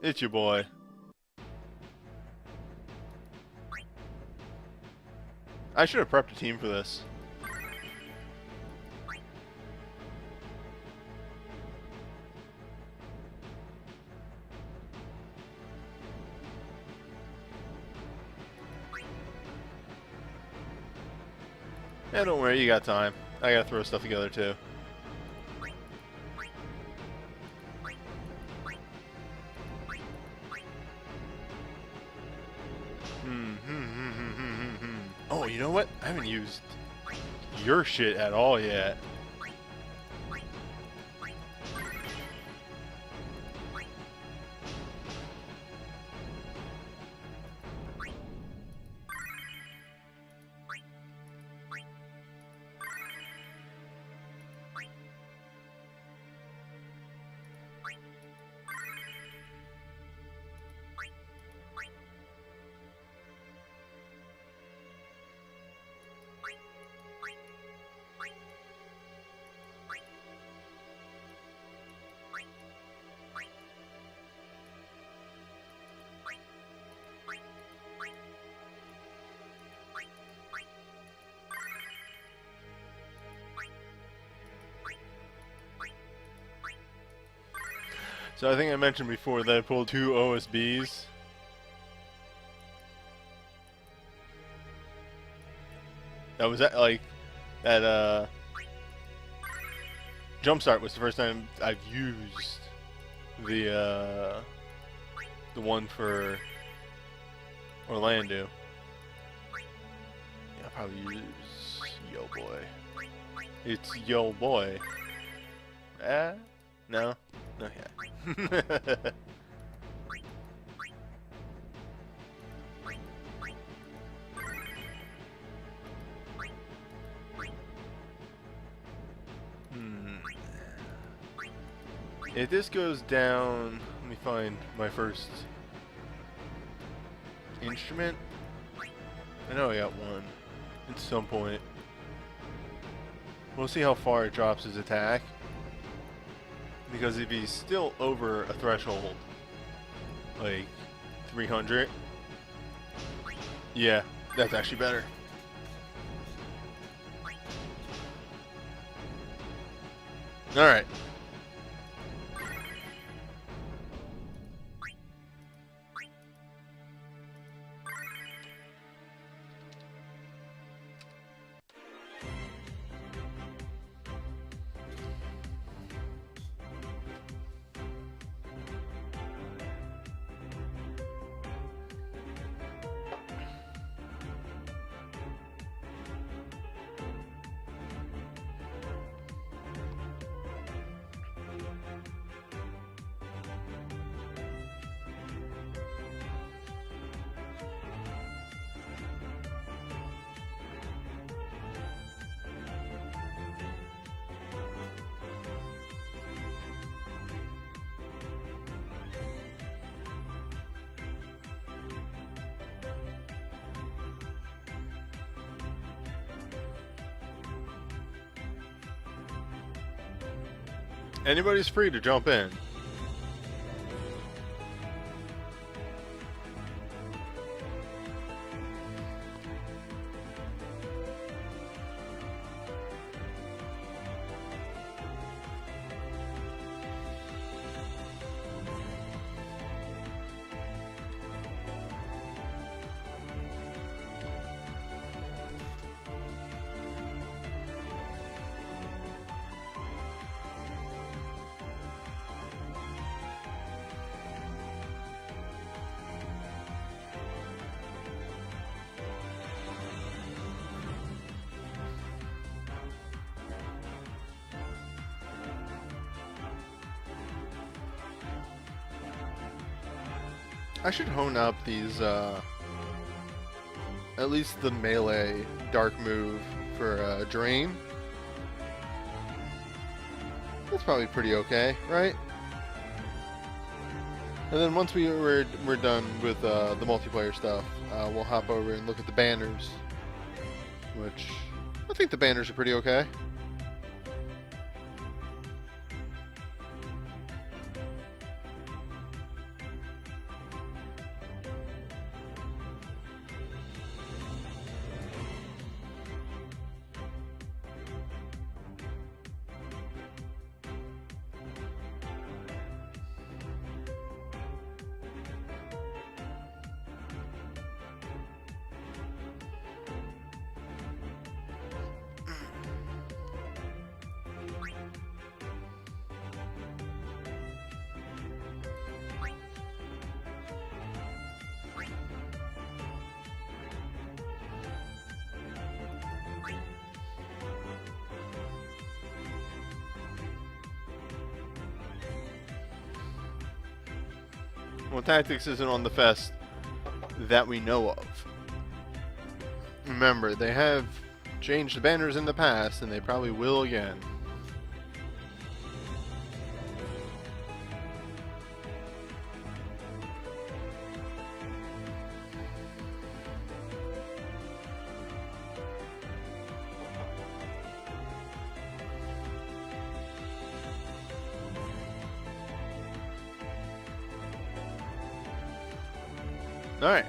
It's your boy. I should have prepped a team for this. Yeah, don't worry, you got time. I gotta throw stuff together too. Oh you know what? I haven't used your shit at all yet. So I think I mentioned before that I pulled 2 OSBs. That was like that Jumpstart was the first time I've used the one for Orlando. Yeah, I'll probably use Yo Boy. It's Yo Boy. No. Okay. If this goes down, let me find my first instrument. I know I got one at some point. We'll see how far it drops his attack. Because if he's still over a threshold, like 300, yeah, that's actually better. Alright. Anybody's free to jump in. I should hone up these, at least the melee dark move for Drain. That's probably pretty okay, right? And then once we're done with the multiplayer stuff, we'll hop over and look at the banners, which I think the banners are pretty okay. Well, tactics isn't on the fest that we know of. Remember, they have changed the banners in the past, and they probably will again. Alright.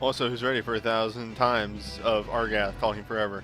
Also, who's ready for 1,000 times of Argath talking forever?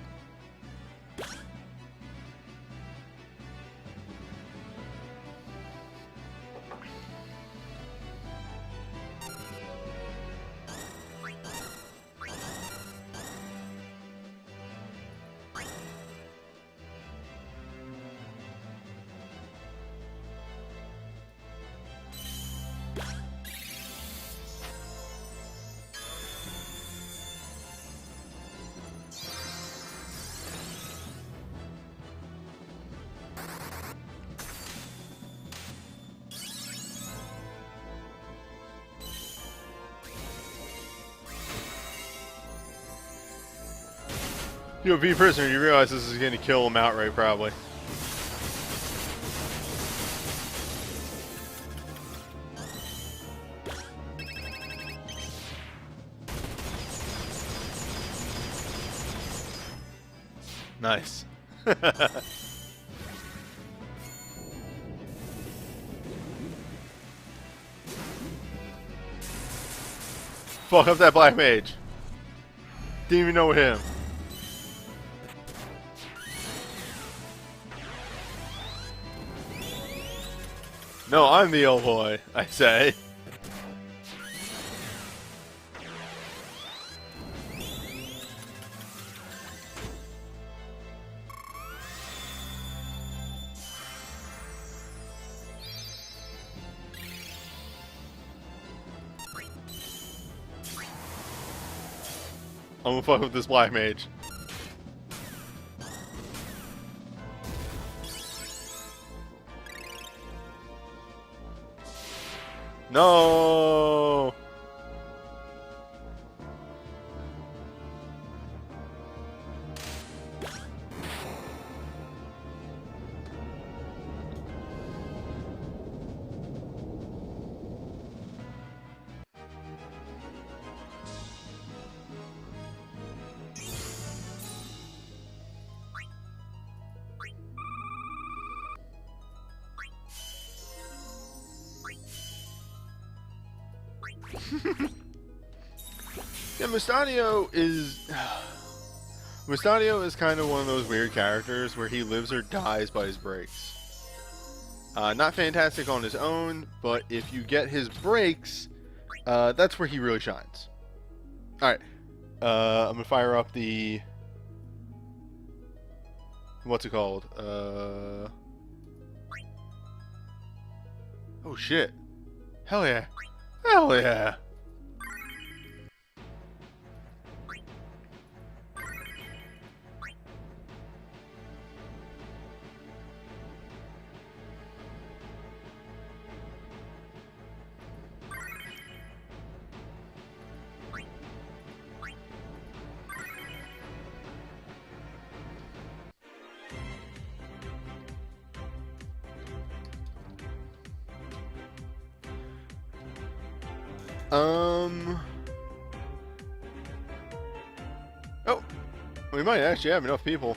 You know, be a prisoner, you realize this is going to kill him outright, probably. Nice. Fuck up that black mage. Didn't even know him. No, I'm the old boy, I say. I'm gonna fuck with this black mage. No. Yeah, Mustadio is kind of one of those weird characters where he lives or dies by his breaks. Not fantastic on his own, but if you get his breaks, that's where he really shines. Alright, I'm gonna fire up the... What's it called? Oh shit. Hell yeah. Hell yeah. Oh, we might actually have enough people.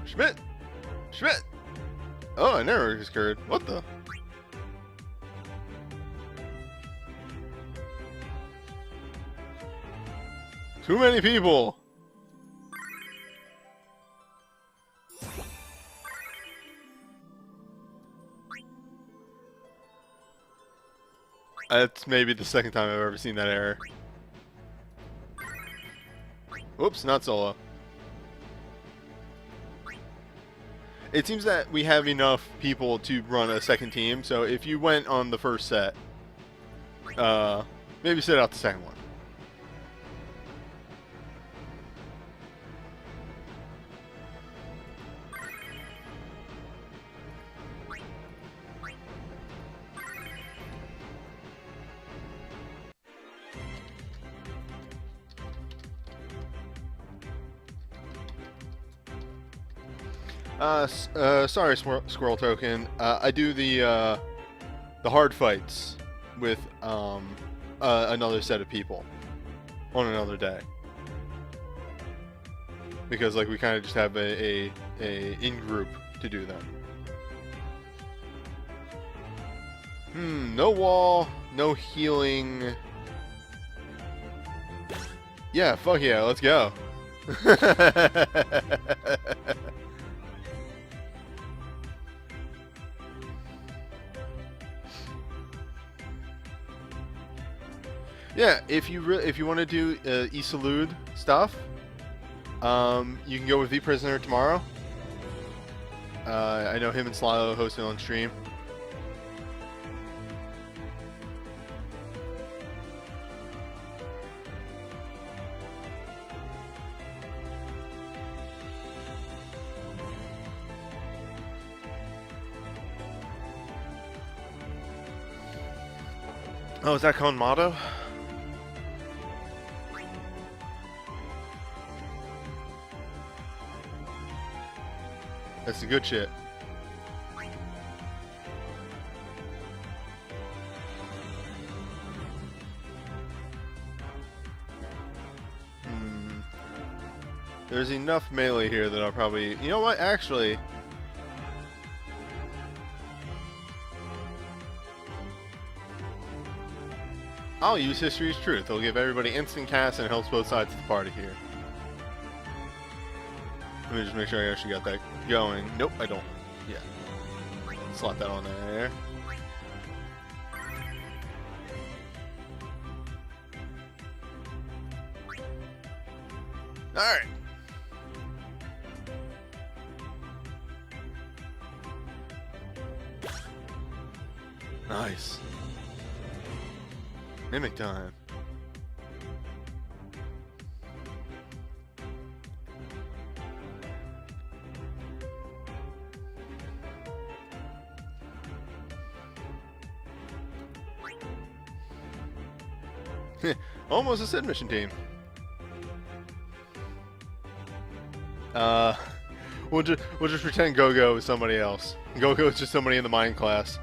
Schmidt! Schmidt! Oh, I never occurred. What the? Too many people! That's maybe the second time I've ever seen that error. Oops, not solo. It seems that we have enough people to run a second team, so if you went on the first set, maybe sit out the second one. Sorry, Squirrel Token. I do the hard fights with another set of people on another day, because like we kind of just have a in group to do them. No wall, no healing. Yeah, fuck yeah, let's go. Yeah, if you want to do E-Salute stuff, you can go with the Prisoner tomorrow. I know him and Slylo hosted on stream. Oh, is that Con Motto? That's the good shit. There's enough melee here that I'll probably... You know what? Actually... I'll use History's Truth. It'll give everybody instant cast and it helps both sides of the party here. Let me just make sure I actually got that going. Nope, I don't. Yeah. Slot that on there. Alright. Nice. Mimic time. Almost a Sid mission team. We'll just pretend Go-Go is somebody else. Go-Go is just somebody in the mine class.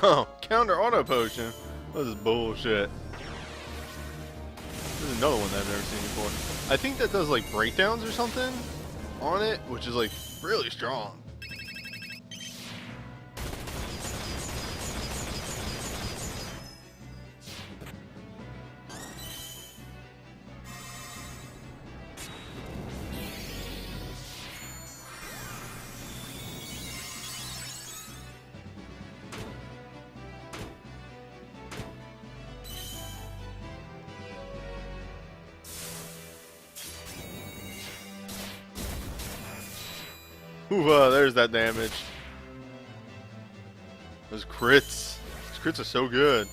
No, counter auto potion. This is bullshit. This is another one that I've never seen before. I think that does like breakdowns or something on it, which is like really strong. Ooh, there's that damage. Those crits. Those crits are so good.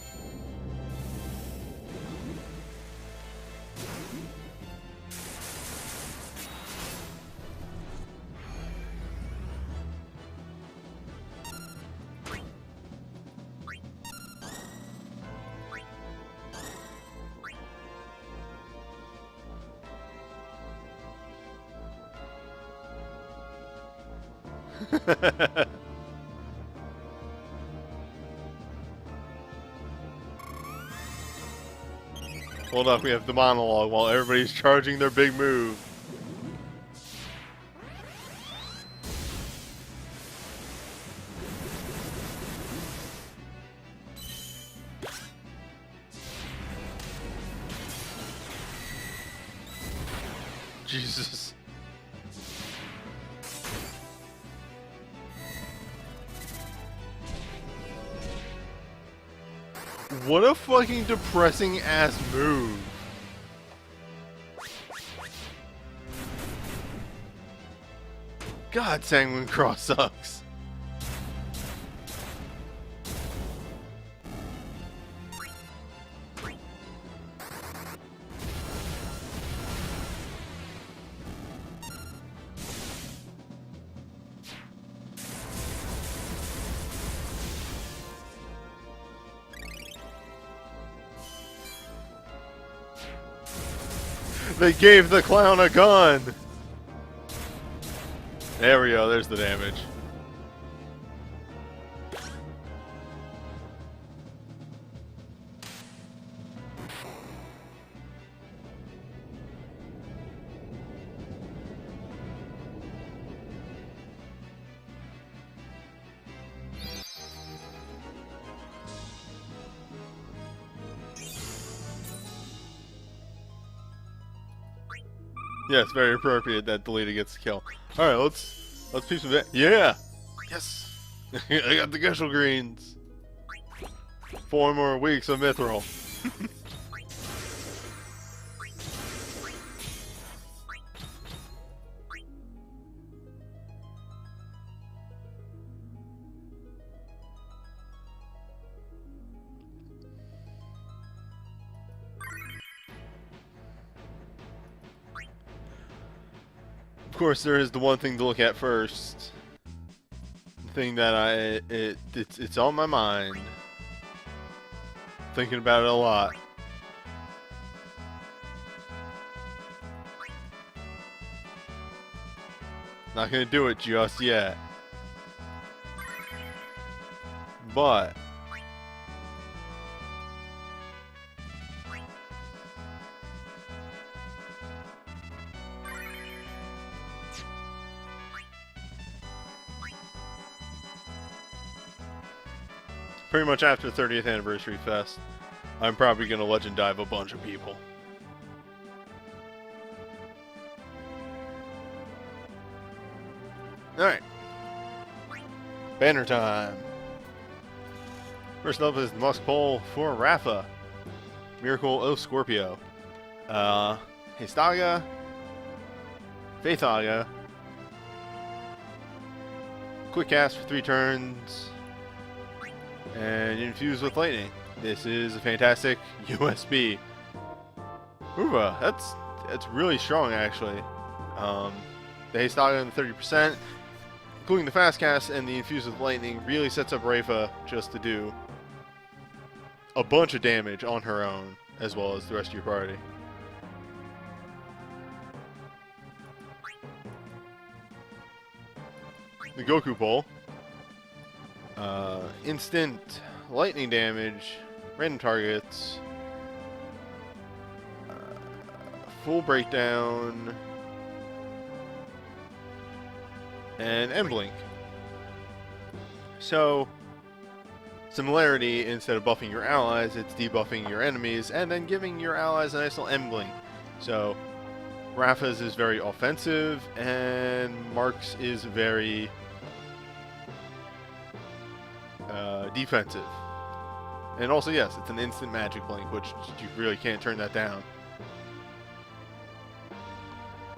Hold up, we have the monologue while everybody's charging their big move. Jesus. What a fucking depressing ass move. God, Sanguine Cross sucks. They gave the clown a gun! There we go, there's the damage. Yeah, it's very appropriate that the leader gets the kill. Alright, let's piece of it. Yeah! Yes! I got the Gushel Greens! 4 more weeks of Mithril. Of course, there is the one thing to look at first. The thing that it's on my mind. Thinking about it a lot. Not gonna do it just yet. But pretty much after 30th Anniversary Fest, I'm probably going to legend dive a bunch of people. Alright. Banner time. First up is the Musk Pole for Rafa. Miracle of Scorpio. Histaga. Faithaga. Quick cast for 3 turns. And infused with lightning. This is a fantastic USB. Ooh, that's really strong actually. The Histaga and the 30%, including the fast cast and the infused with lightning, really sets up Rafa just to do a bunch of damage on her own, as well as the rest of your party. The Goku Pole. Instant lightning damage, random targets, full breakdown, and M-Blink. So, similarity, instead of buffing your allies, it's debuffing your enemies, and then giving your allies a nice little M-Blink. So, Rafa's is very offensive, and Mark's is very defensive. And also, yes, it's an instant magic blink, which you really can't turn that down.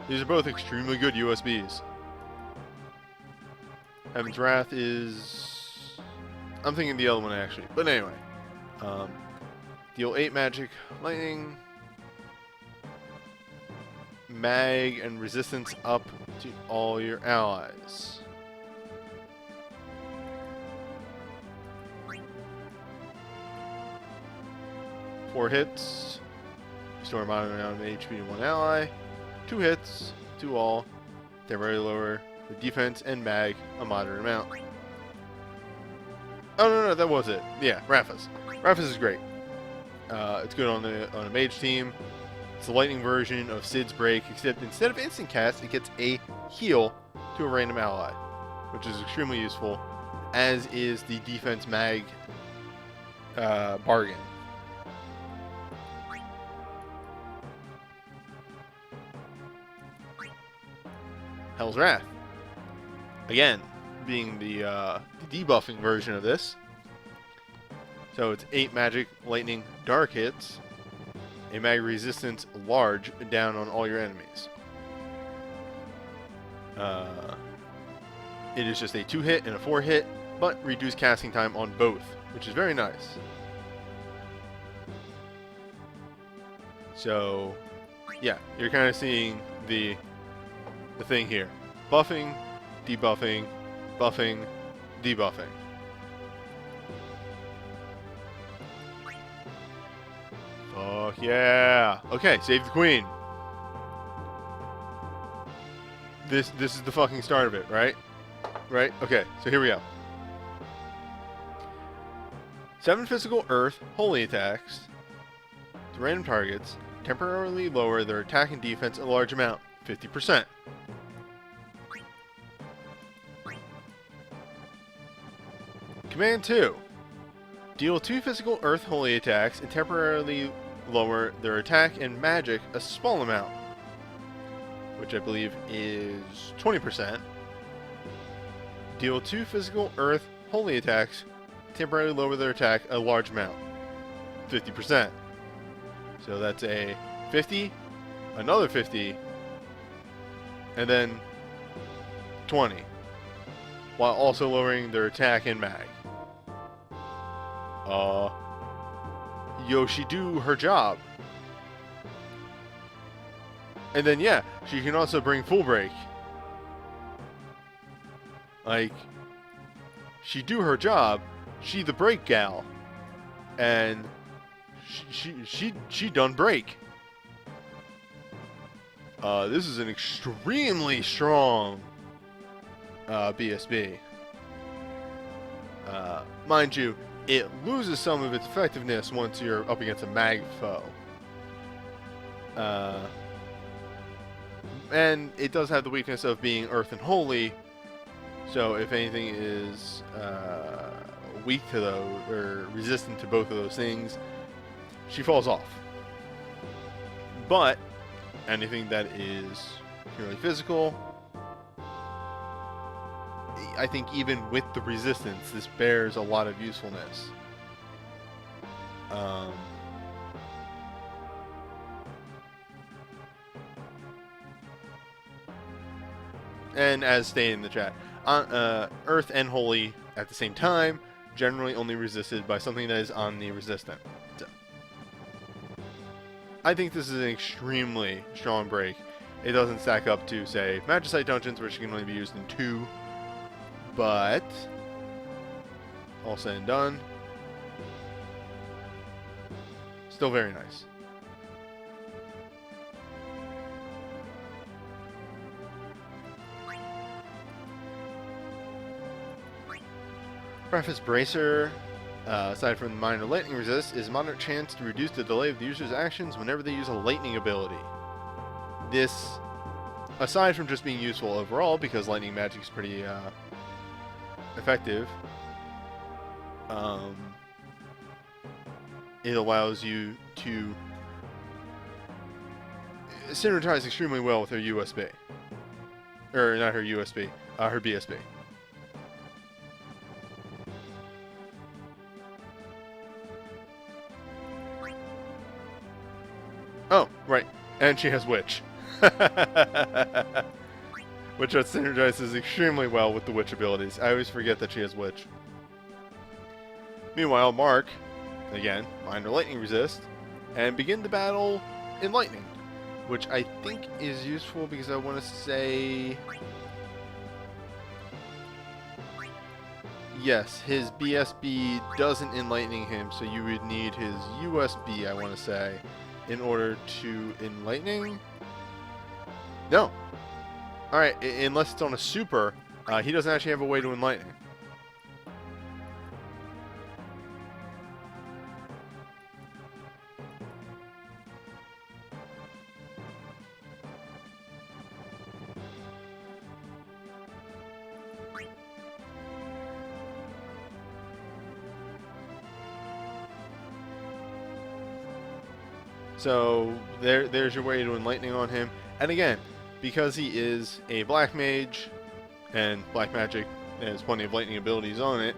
These are both extremely good USBs. Heaven's Wrath is... I'm thinking the other one actually. But anyway. Deal 8 magic, lightning, mag, and resistance up to all your allies. Four hits, restore a moderate amount of HP to one ally. 2 hits to all. Temporarily lower with defense and mag a moderate amount. Oh no, that was it. Yeah, Raffas. Raffas is great. It's good on a mage team. It's the lightning version of Sid's Break, except instead of instant cast, it gets a heal to a random ally, which is extremely useful, as is the defense mag bargain. Hell's Wrath. Again, being the debuffing version of this. So it's 8 magic, lightning, dark hits, a mag resistance large down on all your enemies. It is just a 2-hit and a 4-hit, but reduced casting time on both, which is very nice. So, yeah, you're kind of seeing the thing here. Buffing, debuffing, buffing, debuffing. Fuck yeah. Okay, save the queen. This is the fucking start of it, right? Right? Okay, so here we go. 7 physical earth holy attacks to random targets temporarily lower their attack and defense a large amount, 50%. Command 2. Deal 2 physical earth holy attacks and temporarily lower their attack and magic a small amount, which I believe is 20%. Deal 2 physical earth holy attacks, temporarily lower their attack a large amount, 50%. So that's a 50, another 50, and then 20, while also lowering their attack and mag. She do her job. And then yeah, she can also bring full break. Like, she do her job, she the break gal, and she done break. This is an extremely strong BSB. Mind you, it loses some of its effectiveness once you're up against a mag foe. And it does have the weakness of being earth and holy, so if anything is weak to those, or resistant to both of those things, she falls off. But anything that is purely physical, I think even with the resistance, this bears a lot of usefulness. And as stated in the chat, Earth and Holy at the same time, generally only resisted by something that is omni-resistant. So, I think this is an extremely strong break. It doesn't stack up to, say, Magicite Dungeons, which can only be used in 2. But, all said and done, still very nice. Preface Bracer, aside from the minor lightning resist, is moderate chance to reduce the delay of the user's actions whenever they use a lightning ability. This, aside from just being useful overall, because lightning magic is pretty effective, it allows you to synergize extremely well with her USB. Or not her USB, her BSB. Oh, right. And she has Witch. Which synergizes extremely well with the Witch abilities. I always forget that she has Witch. Meanwhile, Mark, again, minor lightning resist, and begin the battle in lightning. Which I think is useful because I want to say... Yes, his BSB doesn't enlightening him, so you would need his USB, I want to say, in order to enlightening? No. Alright, unless it's on a super, he doesn't actually have a way to enlightening. So there's your way to enlightening on him. And again, because he is a black mage, and black magic has plenty of lightning abilities on it,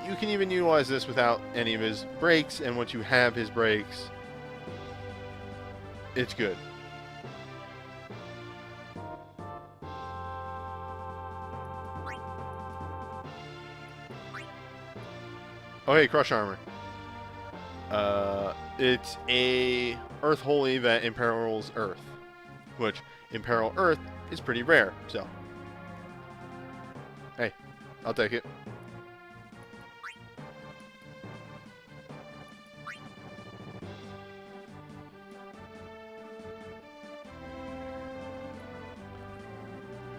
you can even utilize this without any of his breaks, and once you have his breaks, it's good. Oh hey, Crush Armor. It's a Earth Holy that imperils Earth, which imperil Earth is pretty rare, so hey, I'll take it.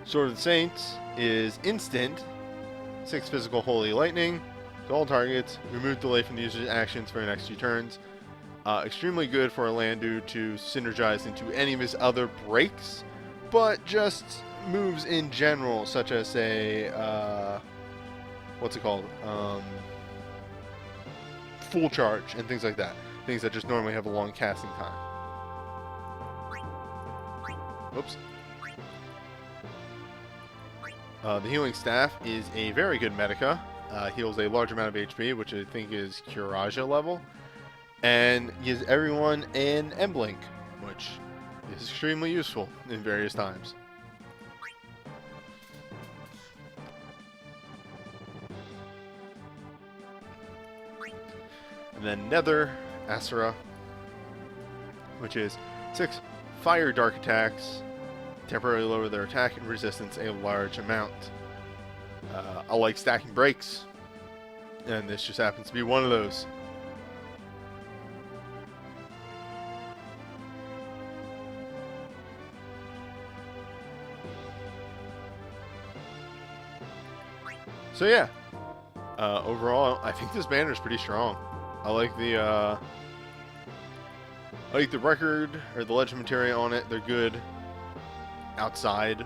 Sword of the Saints is instant, 6 physical holy lightning to all targets, remove delay from the user's actions for the next 2 turns. Extremely good for Orlando to synergize into any of his other breaks, but just moves in general, such as say, what's it called? Full charge and things like that. Things that just normally have a long casting time. Oops. The Healing Staff is a very good Medica. Heals a large amount of HP, which I think is Curaja level. And gives everyone an M-Blink, which is extremely useful in various times. And then Nether Asura, which is 6 Fire Dark attacks, temporarily lower their attack and resistance a large amount. I like stacking breaks, and this just happens to be one of those. So yeah, overall, I think this banner is pretty strong. I like the record or the legend material on it. They're good outside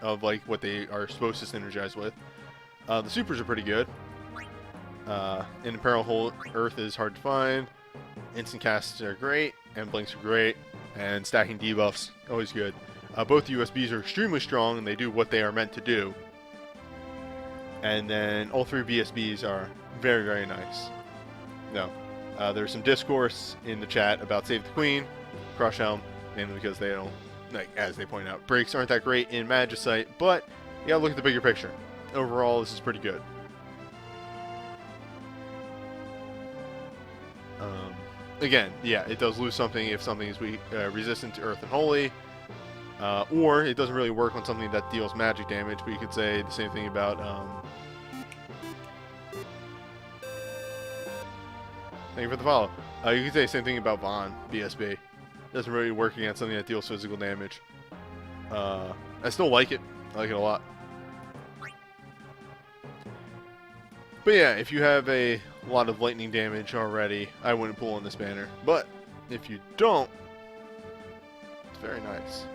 of like what they are supposed to synergize with. The supers are pretty good. In Imperil Earth is hard to find. Instant casts are great, and blinks are great, and stacking debuffs always good. Both USBs are extremely strong, and they do what they are meant to do. And then all 3 BSBs are very, very nice. No, there's some discourse in the chat about Save the Queen, Crush Helm, mainly because they don't, like, as they point out, breaks aren't that great in Magicite, but you gotta look at the bigger picture. Overall, this is pretty good. Again, yeah, it does lose something if something is resistant to Earth and Holy, or it doesn't really work on something that deals magic damage, but you could say the same thing about, thank you for the follow. You could say the same thing about Vaughn, BSB. It doesn't really work against something that deals physical damage. I still like it. I like it a lot. But yeah, if you have a lot of lightning damage already, I wouldn't pull on this banner. But if you don't, it's very nice.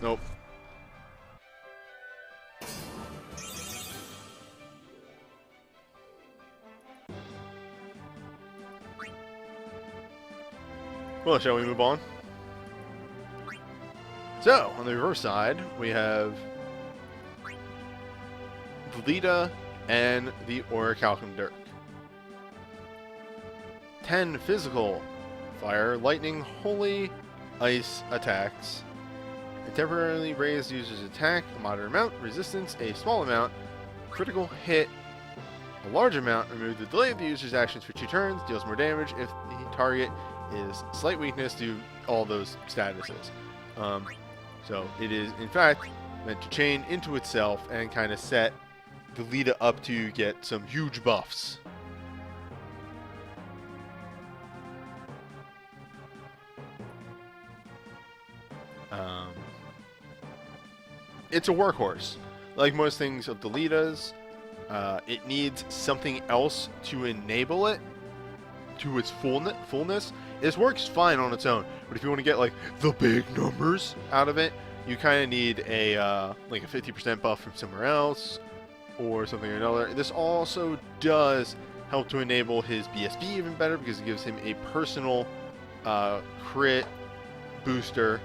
Nope. Well, shall we move on? So, on the reverse side, we have Vlita and the Orichalcum Dirk. 10 physical fire, lightning, holy, ice attacks. And temporarily raise the user's attack a moderate amount, resistance a small amount, critical hit a large amount, remove the delay of the user's actions for 2 turns, deals more damage if the target is slight weakness to all those statuses. So it is, in fact, meant to chain into itself and kind of set the leader up to get some huge buffs. It's a workhorse. Like most things of Delita's, it needs something else to enable it to its fullness. This works fine on its own, but if you want to get like the big numbers out of it, you kind of need a like a 50% buff from somewhere else or something or another. This also does help to enable his BSB even better because it gives him a personal crit booster,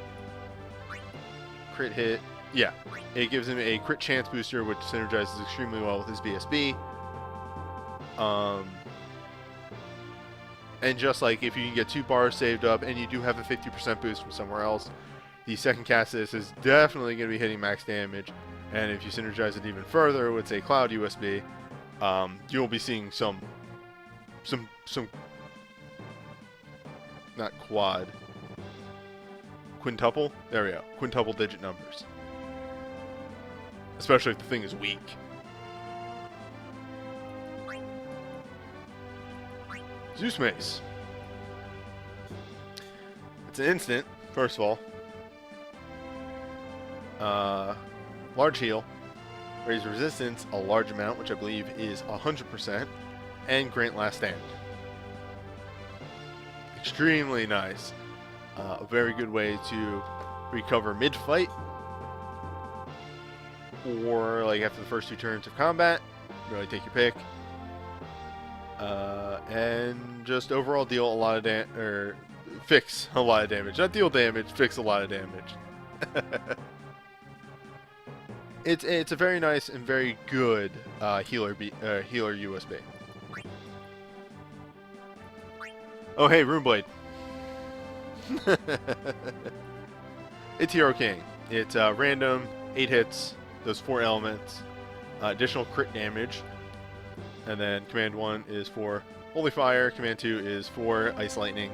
crit hit. Yeah, it gives him a crit chance booster, which synergizes extremely well with his BSB. And just like if you can get 2 bars saved up and you do have a 50% boost from somewhere else, the second cast of this is definitely going to be hitting max damage. And if you synergize it even further with, say, Cloud USB, you'll be seeing some not quad, quintuple. There we go, quintuple digit numbers. Especially if the thing is weak. Zeus Mace. It's an instant, first of all. Large heal. Raise resistance a large amount, which I believe is 100%. And grant last stand. Extremely nice. A very good way to recover mid-fight. Or like after the first 2 turns of combat. Really take your pick. And just overall deal a lot of damage, or fix a lot of damage. Not deal damage, fix a lot of damage. It's a very nice and very good healer USB. Oh hey, Runeblade. It's Hero King. It's random, 8 hits, those 4 elements, additional crit damage. And then Command 1 is for Holy Fire, Command 2 is for Ice Lightning.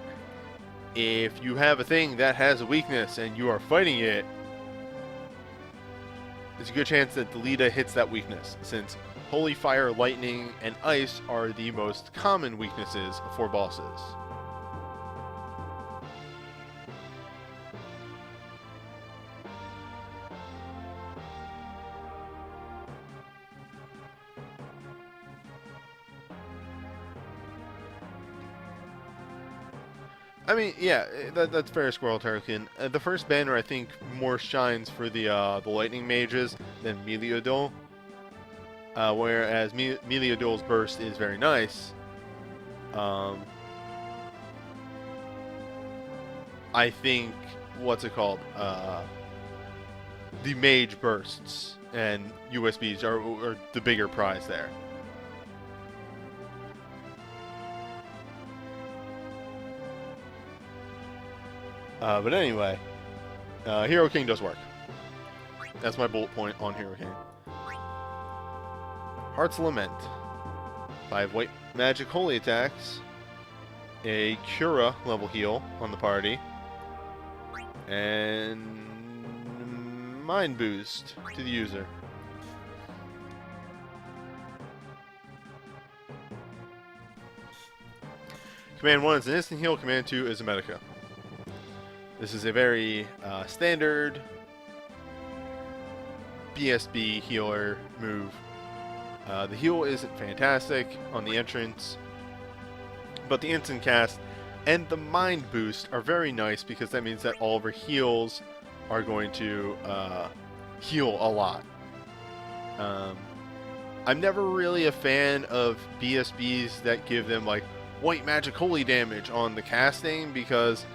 If you have a thing that has a weakness and you are fighting it, there's a good chance that Delita hits that weakness, since Holy Fire, Lightning, and Ice are the most common weaknesses for bosses. I mean, yeah, that's fair, Squirrel Turrican. The first banner, I think, more shines for the Lightning Mages than Meliodol. Whereas Meliodol's burst is very nice. I think, what's it called? The Mage bursts and USBs are the bigger prize there. But anyway, Hero King does work. That's my bullet point on Hero King. Heart's Lament. 5 white magic holy attacks. A Cura level heal on the party. And Mind Boost to the user. Command 1 is an instant heal, Command 2 is a Medica. This is a very standard BSB healer move. The heal isn't fantastic on the entrance, but the instant cast and the mind boost are very nice because that means that all of her heals are going to heal a lot. I'm never really a fan of BSBs that give them like white magic holy damage on the casting because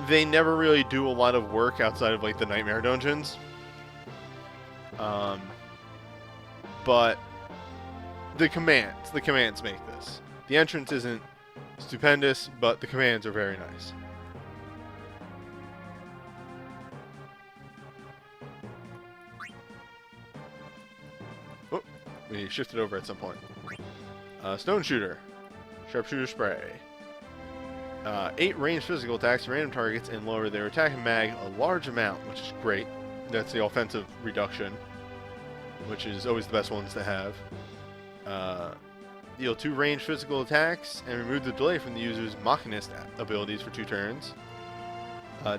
they never really do a lot of work outside of like the nightmare dungeons. But the commands make this. The entrance isn't stupendous, but the commands are very nice. Oh, we shifted over at some point. Stone Shooter. Sharpshooter Spray. 8 ranged physical attacks to random targets and lower their attack and mag a large amount, which is great. That's the offensive reduction, which is always the best ones to have. Deal 2 ranged physical attacks and remove the delay from the user's Machinist abilities for 2 turns.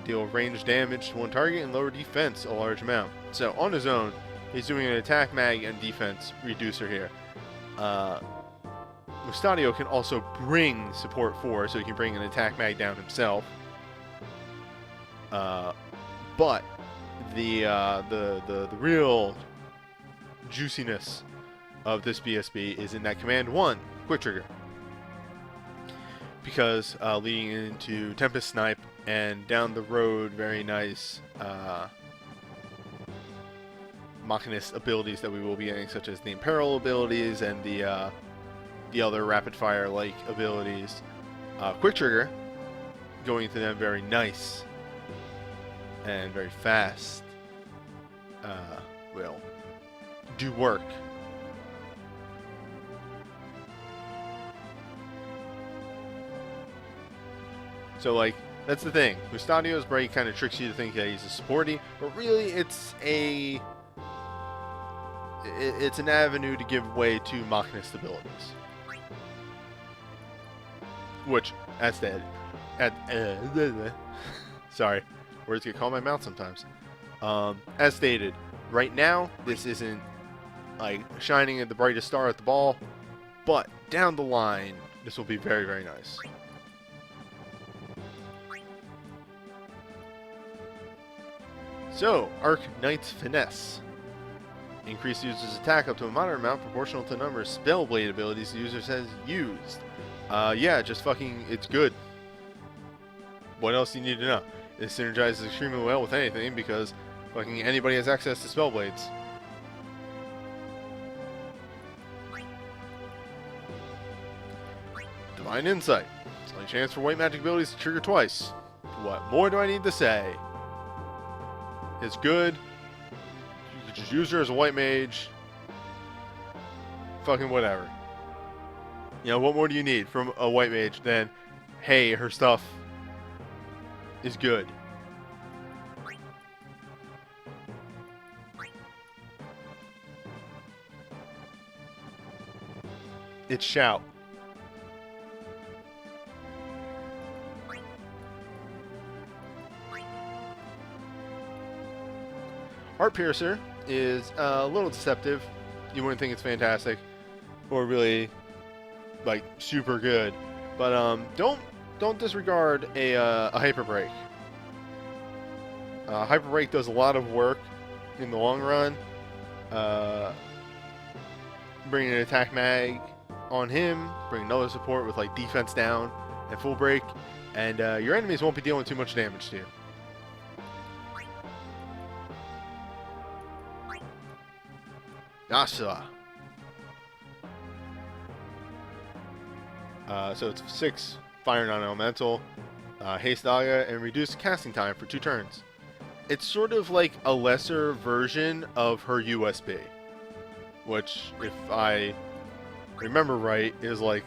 Deal ranged damage to 1 target and lower defense a large amount. So on his own, he's doing an attack mag and defense reducer here. Mustadio can also bring support 4, so he can bring an attack mag down himself. But the real juiciness of this BSB is in that command 1 quick trigger, because leading into Tempest Snipe and down the road very nice Machinist abilities that we will be getting, such as the Imperil abilities and the other rapid fire like abilities. Quick trigger going into them very nice and very fast will do work. So, like, that's the thing. Mustadio's break kind of tricks you to think that he's a supporty, but really it's an avenue to give way to Machinist abilities. Which, as stated, sorry, words get caught in my mouth sometimes. As stated, right now, this isn't, like, shining at the brightest star at the ball, but down the line, this will be very, very nice. So, Arc Knight's Finesse. Increase the user's attack up to a moderate amount proportional to the number of spell blade abilities the user has used. Yeah, just fucking, it's good. What else do you need to know? It synergizes extremely well with anything because fucking anybody has access to spell blades. Divine Insight. It's only chance for white magic abilities to trigger twice. What more do I need to say? It's good. You could just use her as a white mage. Fucking whatever. You know, what more do you need from a white mage than, hey, her stuff is good. It's shout. Heart Piercer is a little deceptive. You wouldn't think it's fantastic or really like super good, but don't disregard a Hyper Break. Hyper Break does a lot of work in the long run. Bringing an attack mag on him, bring another support with like defense down and full break, and your enemies won't be dealing too much damage to you. Nasa. So it's 6 Fire Non-Elemental, Haste Daga, and reduced casting time for 2 turns. It's sort of like a lesser version of her USB, which, if I remember right, is like...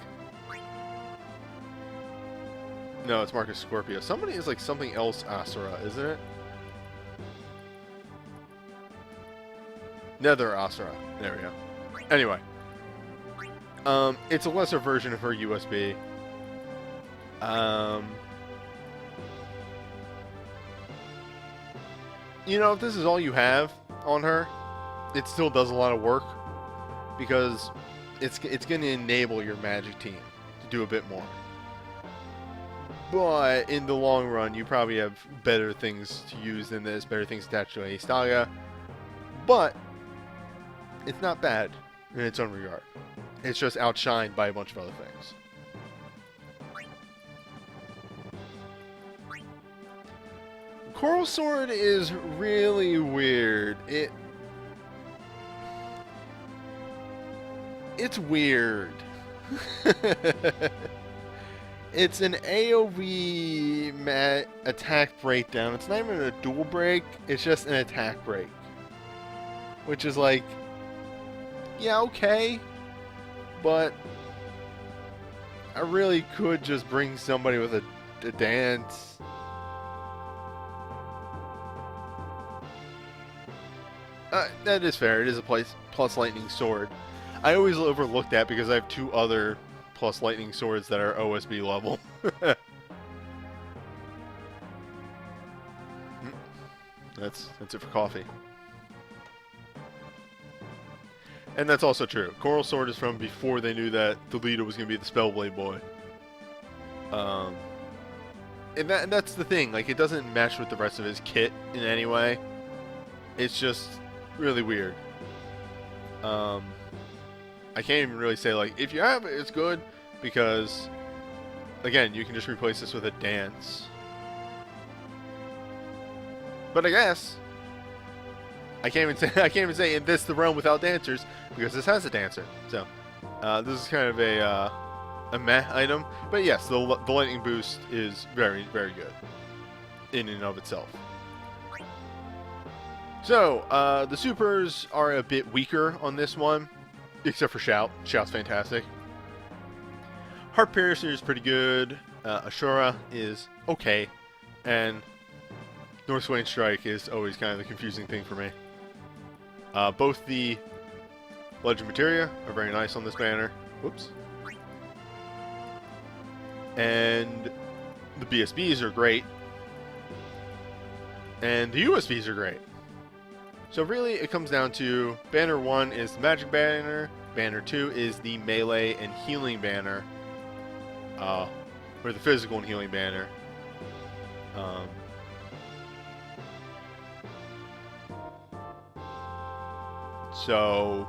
No, it's Marcus Scorpio. Somebody is like something else Asura, isn't it? Nether Asura. There we go. Anyway. It's a lesser version of her USB. You know, if this is all you have on her, it still does a lot of work, because it's going to enable your magic team to do a bit more. But in the long run, you probably have better things to use than this, better things attached to a Staga. But it's not bad in its own regard. It's just outshined by a bunch of other things. Coral Sword is really weird. It's weird. It's an AoE attack breakdown. It's not even a dual break. It's just an attack break. Which is like, yeah, okay. But I really could just bring somebody with a dance. That is fair. It is a plus lightning sword. I always overlook that because I have 2 other plus lightning swords that are OSB level. That's it for coffee. And that's also true. Coral Sword is from before they knew that Toledo was going to be the Spellblade boy. And that's the thing. Like, it doesn't mesh with the rest of his kit in any way. It's just really weird. I can't even really say, like, if you have it, it's good. Because, again, you can just replace this with a dance. But I guess I can't even say in this the realm without dancers, because this has a dancer. So this is kind of a meh item, but yes, the lightning boost is very, very good in and of itself. So the supers are a bit weaker on this one, except for Shout. Shout's fantastic. Heart Piercer is pretty good. Ashura is okay, and North Swain Strike is always kind of the confusing thing for me. Both the Legend Materia are very nice on this banner. Whoops. And the BSBs are great. And the USBs are great. So really, it comes down to Banner 1 is the Magic Banner. Banner 2 is the Melee and Healing Banner. Or the Physical and Healing Banner. So,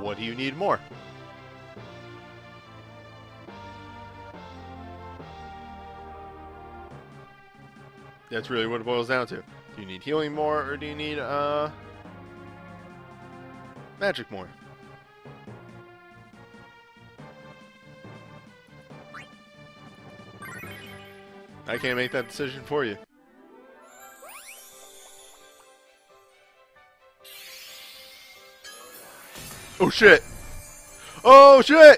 what do you need more? That's really what it boils down to. Do you need healing more, or do you need magic more? I can't make that decision for you. Oh shit! Oh shit!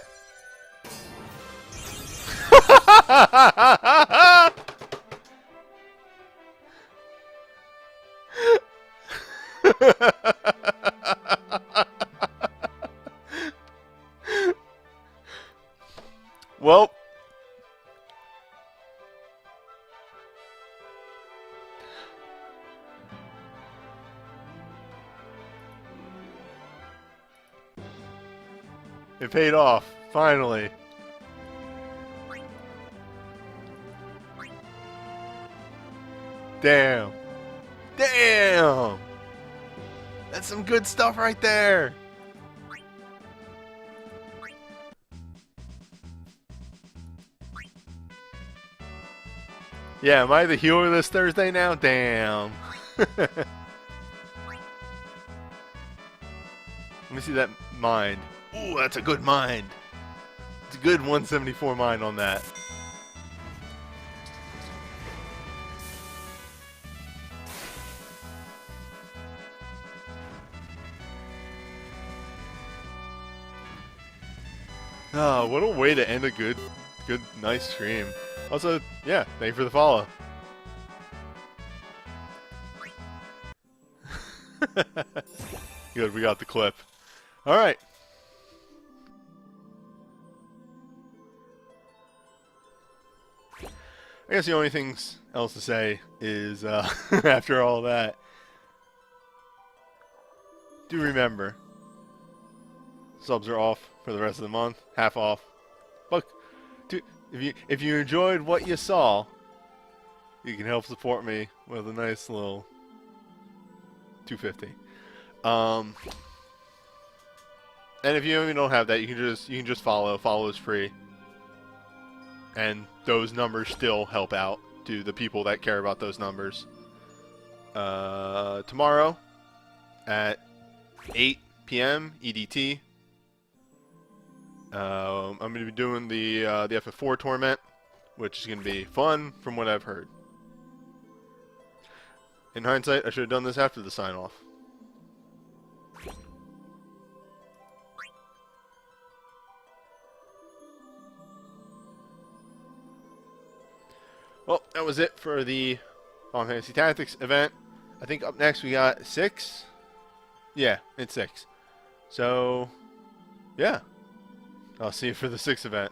Well, it paid off, finally. Damn. Damn! That's some good stuff right there! Yeah, am I the healer this Thursday now? Damn. Let me see that mind. Ooh, that's a good mind. It's a good 174 mind on that. Oh, what a way to end a good, nice stream. Also, yeah, thank you for the follow. Good, we got the clip. Alright. I guess the only things else to say is, after all that, do remember, subs are off for the rest of the month, half off. But if you enjoyed what you saw, you can help support me with a nice little $2.50. And if you even don't have that, you can just follow. Follow is free, and those numbers still help out to the people that care about those numbers. Tomorrow at 8 p.m. EDT. I'm going to be doing the FF4 tournament, which is going to be fun from what I've heard. In hindsight, I should have done this after the sign-off. Well, that was it for the Final Fantasy Tactics event. I think up next we got 6. Yeah, it's 6. So, yeah. I'll see you for the 6th event.